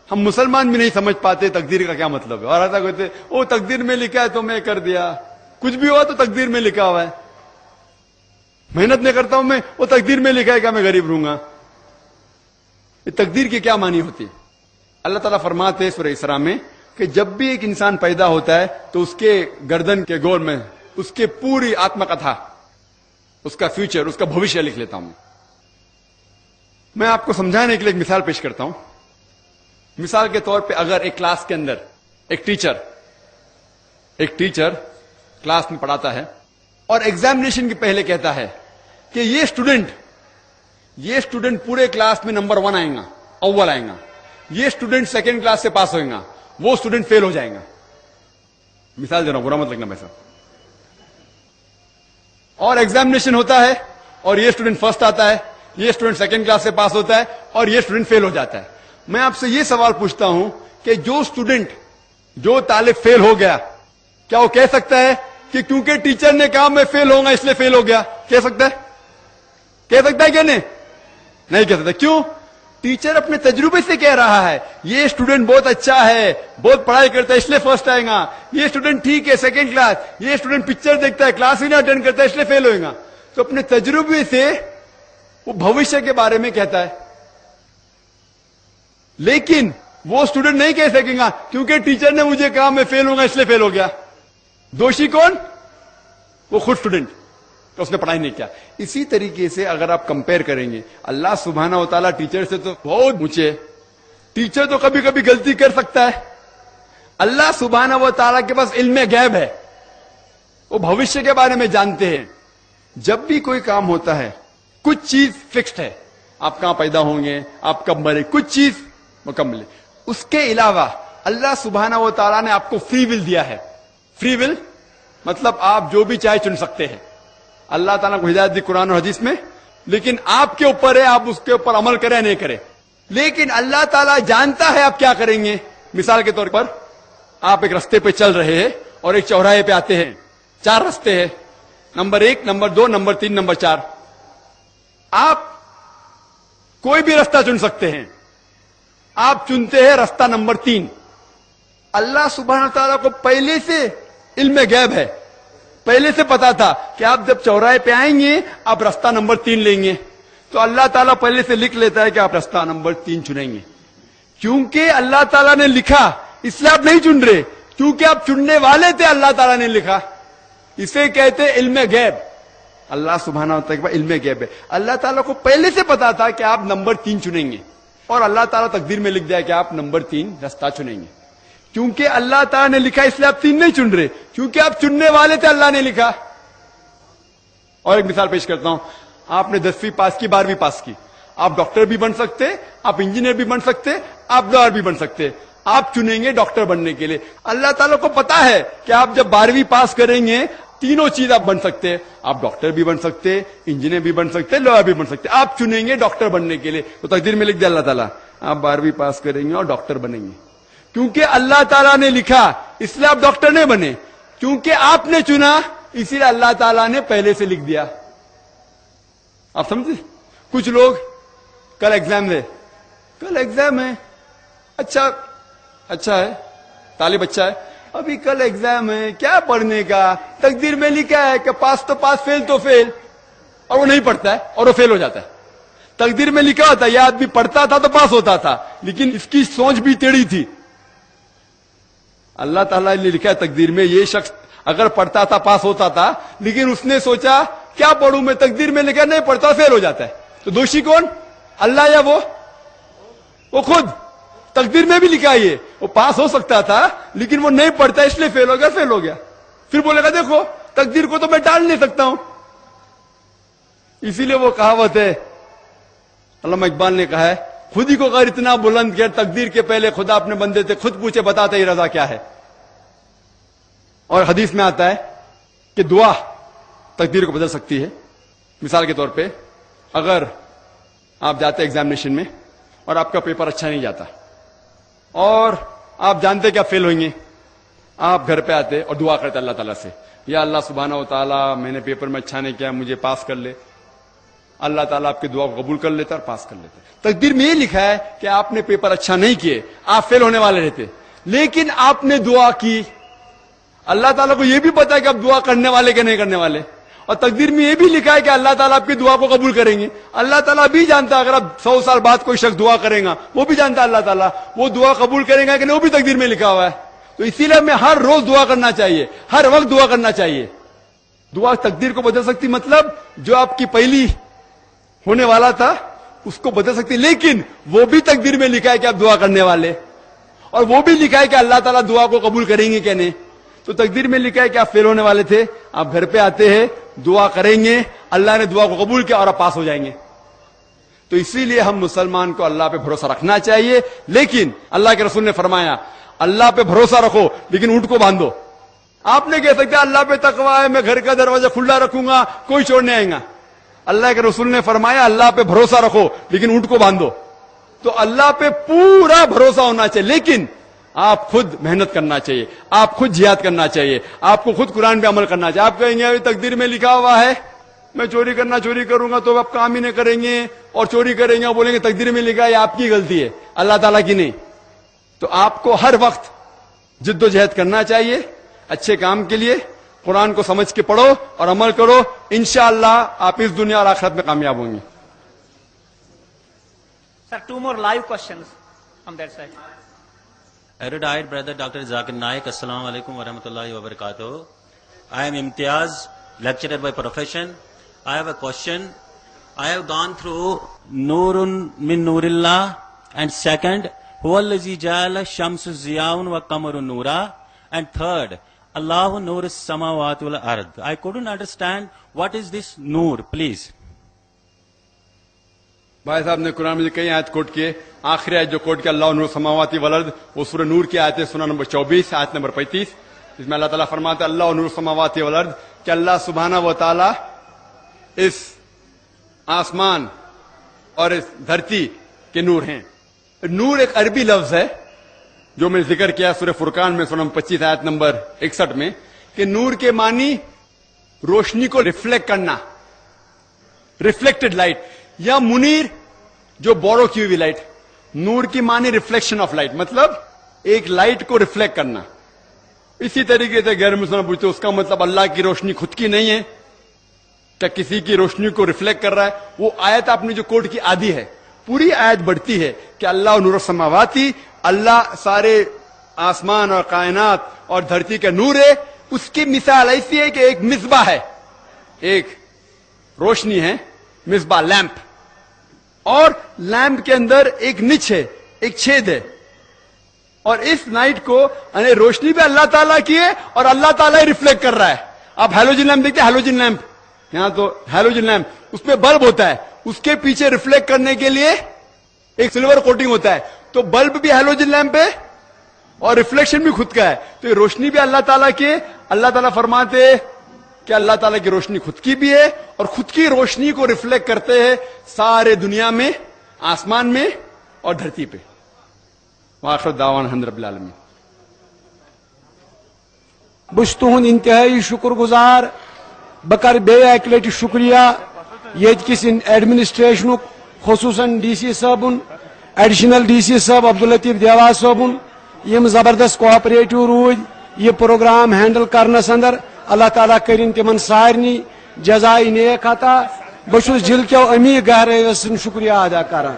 Speaker 4: ہم مسلمان بھی نہیں سمجھ پاتے تقدیر کا کیا مطلب ہے، اور ایسا کہتے وہ تقدیر میں لکھا ہے تو میں کر دیا، کچھ بھی ہوا تو تقدیر میں لکھا ہوا ہے، محنت نہیں کرتا ہوں میں، وہ تقدیر میں لکھا ہے کہ میں غریب رہوں گا. یہ تقدیر کی کیا معنی ہوتی ہے؟ اللہ تعالیٰ فرماتے ہیں سورہ اسراء میں کہ جب بھی ایک انسان پیدا ہوتا ہے تو اس کے گردن کے گول میں اس کے پوری آتما کتھا، اس کا فیوچر، اس کا بھوشیہ لکھ لیتا ہوں. میں آپ کو سمجھانے کے لیے ایک مثال پیش کرتا ہوں. مثال کے طور پہ اگر ایک کلاس کے اندر ایک ٹیچر کلاس میں پڑھاتا ہے اور ایگزامینیشن کے پہلے کہتا ہے کہ یہ اسٹوڈنٹ پورے کلاس میں نمبر 1 آئے گا، اول آئے گا، یہ اسٹوڈنٹ سیکنڈ کلاس سے پاس ہوئے گا، وہ اسٹوڈنٹ فیل ہو جائے گا. مثال دے رہا ہوں، برا مت لگنا ویسا. اور ایگزامینیشن ہوتا ہے اور یہ اسٹوڈنٹ فرسٹ آتا ہے، یہ اسٹوڈنٹ سیکنڈ کلاس سے پاس ہوتا ہے اور یہ اسٹوڈنٹ فیل ہو جاتا ہے. میں آپ سے یہ سوال پوچھتا ہوں کہ جو طالب فیل ہو گیا، کیا وہ کہہ سکتا ہے کہ کیونکہ ٹیچر نے کہا میں فیل ہوں گا اس لیے فیل ہو گیا؟ کہہ سکتا ہے کہ نہیں کہہ سکتا. کیوں؟ ٹیچر اپنے تجربے سے کہہ رہا ہے یہ اسٹوڈنٹ بہت اچھا ہے، بہت پڑھائی کرتا ہے اس لیے فرسٹ آئے گا، یہ اسٹوڈنٹ ٹھیک ہے سیکنڈ کلاس، یہ اسٹوڈنٹ پکچر دیکھتا ہے کلاس ہی نہ اٹینڈ کرتا ہے اس لیے فیل ہوئے گا. تو اپنے تجربے سے وہ بھوشیہ کے بارے میں کہتا ہے. لیکن وہ اسٹوڈنٹ نہیں کہہ سکے گا کیونکہ ٹیچر نے مجھے کہا میں فیل ہوں گا اس لیے فیل ہو گیا. دوشی کون؟ وہ خود اسٹوڈنٹ، اس نے پڑھائی نہیں کیا. اسی طریقے سے اگر آپ کمپیئر کریں گے، اللہ سبحانہ و تعالیٰ ٹیچر سے تو بہت اونچے. ٹیچر تو کبھی کبھی غلطی کر سکتا ہے. اللہ سبحانہ و تعالیٰ کے پاس علم غیب ہے، وہ بھوشیہ کے بارے میں جانتے ہیں. جب بھی کوئی کام ہوتا ہے کچھ چیز فکسڈ ہے، آپ کہاں پیدا ہوں گے، آپ کب مرے، کچھ چیز مکمل ہے. اس کے علاوہ اللہ سبحانہ و تعالیٰ نے آپ کو فری ول دیا ہے. فری ول مطلب آپ جو بھی چاہے چن سکتے ہیں. اللہ تعالیٰ کو ہدایت دی قرآن اور حدیث میں، لیکن آپ کے اوپر ہے آپ اس کے اوپر عمل کریں نہیں کریں. لیکن اللہ تعالیٰ جانتا ہے آپ کیا کریں گے. مثال کے طور پر آپ ایک رستے پہ چل رہے ہیں اور ایک چوراہے پہ آتے ہیں، 4 رستے ہیں، نمبر 1، نمبر 2، نمبر 3، نمبر 4. آپ کوئی بھی رستہ چن سکتے ہیں. آپ چنتے ہیں رستہ نمبر 3. اللہ سبحانہ تعالیٰ کو پہلے سے علم غیب ہے، پہلے سے پتا تھا کہ آپ جب چوراہے پہ آئیں گے آپ رستہ نمبر 3 لیں گے. تو اللہ تعالیٰ پہلے سے لکھ لیتا ہے کہ آپ رستہ نمبر 3 چنیں گے. کیونکہ اللہ تعالیٰ نے لکھا اس لیے آپ نہیں چن رہے، کیونکہ آپ چننے والے تھے، اللہ تعالیٰ نے لکھا. اسے کہتے علم غیب. اللہ سبحانہ تعالیٰ کا علم غیب ہے. اللہ تعالیٰ کو پہلے سے پتا تھا کہ آپ نمبر 3 چنیں گے، اور اللہ تعالیٰ تقدیر میں لکھ دیا کہ آپ نمبر 3 رستہ چنیں گے. کیونکہ اللہ تعالیٰ نے لکھا اس لیے آپ 3 نہیں چن رہے، کیونکہ آپ چننے والے تھے، اللہ نے لکھا. اور ایک مثال پیش کرتا ہوں. آپ نے 10ویں پاس کی، 12ویں پاس کی، آپ ڈاکٹر بھی بن سکتے، آپ انجینئر بھی بن سکتے، آپ لائر بھی بن سکتے. آپ چنیں گے ڈاکٹر بننے کے لیے. اللہ تعالیٰ کو پتا ہے کہ آپ جب 12ویں پاس کریں گے تینوں چیز آپ بن سکتے ہیں. آپ ڈاکٹر بھی بن سکتے، انجینئر بھی بن سکتے، لائر بھی بن سکتے. آپ چنیں گے ڈاکٹر بننے کے لیے. تو تقدیر میں لکھ دیا اللہ تعالیٰ آپ 12ویں پاس کریں گے اور ڈاکٹر بنیں گے. کیونکہ اللہ تعالیٰ نے لکھا اس لیے آپ ڈاکٹر نہیں بنے، کیونکہ آپ نے چنا اسی لیے اللہ تعالیٰ نے پہلے سے لکھ دیا. آپ سمجھے؟ کچھ لوگ کل ایگزام ہے، اچھا ہے، طالب اچھا ہے، ابھی کل ایگزام ہے، کیا پڑھنے کا؟ تقدیر میں لکھا ہے کہ پاس تو پاس، فیل تو فیل، اور وہ نہیں پڑھتا ہے اور وہ فیل ہو جاتا ہے. تقدیر میں لکھا ہوتا ہے یہ آدمی پڑھتا تھا تو پاس ہوتا تھا، لیکن اس کی سوچ بھی ٹیڑھی تھی. اللہ تعالیٰ نے لکھا ہے تقدیر میں یہ شخص اگر پڑھتا تھا پاس ہوتا تھا، لیکن اس نے سوچا کیا پڑھوں میں، تقدیر میں لکھا نہیں پڑھتا فیل ہو جاتا ہے. تو دوشی کون؟ اللہ یا وہ؟ وہ خود تقدیر میں بھی لکھا ہے یہ. وہ پاس ہو سکتا تھا لیکن وہ نہیں پڑھتا اس لیے فیل ہو گیا. پھر بولے گا دیکھو تقدیر کو تو میں ٹال نہیں سکتا ہوں. اسی لیے وہ کہاوت ہے, علامہ اقبال نے کہا ہے, خود ہی کو اگر اتنا بلند کیا, تقدیر کے پہلے خدا اپنے بندے سے خود پوچھے بتاتا ہی رضا کیا ہے. اور حدیث میں آتا ہے کہ دعا تقدیر کو بدل سکتی ہے. مثال کے طور پہ اگر آپ جاتے ایگزامینیشن میں اور آپ کا پیپر اچھا نہیں جاتا اور آپ جانتے کہ آپ فیل ہوئیں گے, آپ گھر پہ آتے اور دعا کرتے اللہ تعالیٰ سے, یا اللہ سبحانہ و تعالیٰ میں نے پیپر میں اچھا نہیں کیا, مجھے پاس کر لے. اللہ تعالیٰ آپ کی دعا کو قبول کر لیتا اور پاس کر لیتا. تقدیر میں یہ لکھا ہے کہ آپ نے پیپر اچھا نہیں کیے, آپ فیل ہونے والے رہتے, لیکن آپ نے دعا کی. اللہ تعالیٰ کو یہ بھی پتا ہے کہ آپ دعا کرنے والے کہ نہیں کرنے والے, اور تقدیر میں یہ بھی لکھا ہے کہ اللہ تعالیٰ آپ کی دعا کو قبول کریں گے. اللہ تعالیٰ بھی جانتا ہے اگر آپ 100 سال بعد کوئی شخص دعا کرے گا, وہ بھی جانتا ہے اللہ تعالیٰ وہ دعا قبول کرے گا کہ نہیں, وہ بھی تقدیر میں لکھا ہوا ہے. تو اسی لیے ہمیں ہر روز دعا کرنا چاہیے, ہر وقت دعا کرنا چاہیے. دعا تقدیر کو بدل سکتی, مطلب جو آپ کی پہلی ہونے والا تھا اس کو بدل سکتی, لیکن وہ بھی تقدیر میں لکھا ہے کہ آپ دعا کرنے والے, اور وہ بھی لکھا ہے کہ اللہ تعالیٰ دعا کو قبول کریں گے کہ نہیں. تو تقدیر میں لکھا ہے کہ آپ فیل ہونے والے تھے, آپ گھر پہ آتے ہیں, دعا کریں گے, اللہ نے دعا کو قبول کیا اور آپ پاس ہو جائیں گے. تو اسی لیے ہم مسلمان کو اللہ پہ بھروسہ رکھنا چاہیے, لیکن اللہ کے رسول نے فرمایا اللہ پہ بھروسہ رکھو لیکن اونٹ کو باندھو. آپ نے کہہ سکتے اللہ پہ تقویٰ ہے, میں گھر کا دروازہ کھلا رکھوں گا, کوئی چور نہیں آئے گا. اللہ کے رسول نے فرمایا اللہ پہ بھروسہ رکھو لیکن اونٹ کو باندھو. تو اللہ پہ پورا بھروسہ ہونا چاہیے, لیکن آپ خود محنت کرنا چاہیے, آپ خود جہاد کرنا چاہیے, آپ کو خود قرآن پہ عمل کرنا چاہیے. آپ کہیں گے تقدیر میں لکھا ہوا ہے میں چوری کروں گا, تو آپ کام ہی نہیں کریں گے, اور چوری کریں گے اور بولیں گے تقدیر میں لکھا ہے, یہ آپ کی غلطی ہے, اللہ تعالیٰ کی نہیں. تو آپ کو ہر وقت جد و جہد کرنا چاہیے اچھے کام کے لیے. قرآن کو سمجھ کے پڑھو اور عمل کرو, انشاءاللہ آپ اس دنیا اور آخرت میں کامیاب ہوں گے.
Speaker 5: Sir, 2 more live questions from that side.
Speaker 6: Erudite brother Dr. Zakir Naik, Assalamu alaikum wa rahmatullahi wa barakatuh. I am Imtiaz, lecturer by profession. I have a question. I have gone through Nurun min Nurillah, and second, Huwallazi ja'ala shamsu ziyaun wa qamaru nura, and third, Allahu nur as-samawati wal ard. I couldn't understand what is this nur, please.
Speaker 4: بھائی صاحب نے قرآن میں کئی آیت کوٹ کیے, آخری آیت جو کوٹ کیا اللہ نور سماواتی والارض, وہ سورہ نور کی آیت ہے, سورہ نمبر 24 آیت نمبر 35. اس میں اللہ تعالیٰ فرماتا ہے اللہ نور سماواتی والارض, کہ اللہ سبحانہ و تعالیٰ اس آسمان اور اس دھرتی کے نور ہیں. نور ایک عربی لفظ ہے جو میں نے ذکر کیا سورہ فرقان میں سورہ نمبر 25 آیت نمبر 61 میں, کہ نور کے معنی روشنی کو ریفلیکٹ کرنا, ریفلیکٹڈ لائٹ, یا منیر جو بورو کی ہوئی لائٹ. نور کی معنی ریفلیکشن آف لائٹ, مطلب ایک لائٹ کو ریفلیکٹ کرنا. اسی طریقے سے غیر مسلمان پوچھتے اس کا مطلب اللہ کی روشنی خود کی نہیں ہے, کیا کسی کی روشنی کو ریفلیکٹ کر رہا ہے؟ وہ آیت آپ نے جو کوٹ کی آدھی ہے, پوری آیت بڑھتی ہے کہ اللہ نور السماواتی, اللہ سارے آسمان اور کائنات اور دھرتی کا نور ہے. اس کی مثال ایسی ہے کہ ایک مصباح ہے, ایک روشنی ہے, مصباح لیمپ, اور لیمپ کے اندر ایک نچ ہے, ایک چھید ہے, اور اس لائٹ کو یعنی روشنی بھی اللہ تعالیٰ کی ہے اور اللہ تعالیٰ ہی ریفلیکٹ کر رہا ہے. آپ ہیلوجن لیمپ دیکھتے ہیں, ہیلوجن لیمپ, یہاں تو ہیلوجن لیمپ, اس میں بلب ہوتا ہے, اس کے پیچھے ریفلیکٹ کرنے کے لیے ایک سلور کوٹنگ ہوتا ہے. تو بلب بھی ہیلوجن لیمپ ہے اور ریفلیکشن بھی خود کا ہے. تو یہ روشنی بھی اللہ تعالیٰ کی ہے. اللہ تعالیٰ فرماتے کہ اللہ تعالیٰ کی روشنی خود کی بھی ہے, اور خود کی روشنی کو ریفلیکٹ کرتے ہیں سارے دنیا میں, آسمان میں اور دھرتی پہ. وآخر دعوانا الحمد رب العالمین.
Speaker 1: بس تہند انتہائی شکر گزار. بہ کر بیٚیہِ اکہِ لٹہِ شکریہ ییٚتہِ کِس ایڈمنسٹریشنُک, خصوصاً ڈی سی صٲبُن, ایڈیشنل ڈی سی صٲب عبداللطیف دیوا صٲبُن, یم زبردست کوآپریٹو روٗدۍ یہ پروگرام ہینڈل کرنس اندر. اللہ تعالیٰ کرن تمن سارنی جزائے نیک عطا. بہ چھُس دل کیو امی گہرٲیو سن شکریہ ادا کران.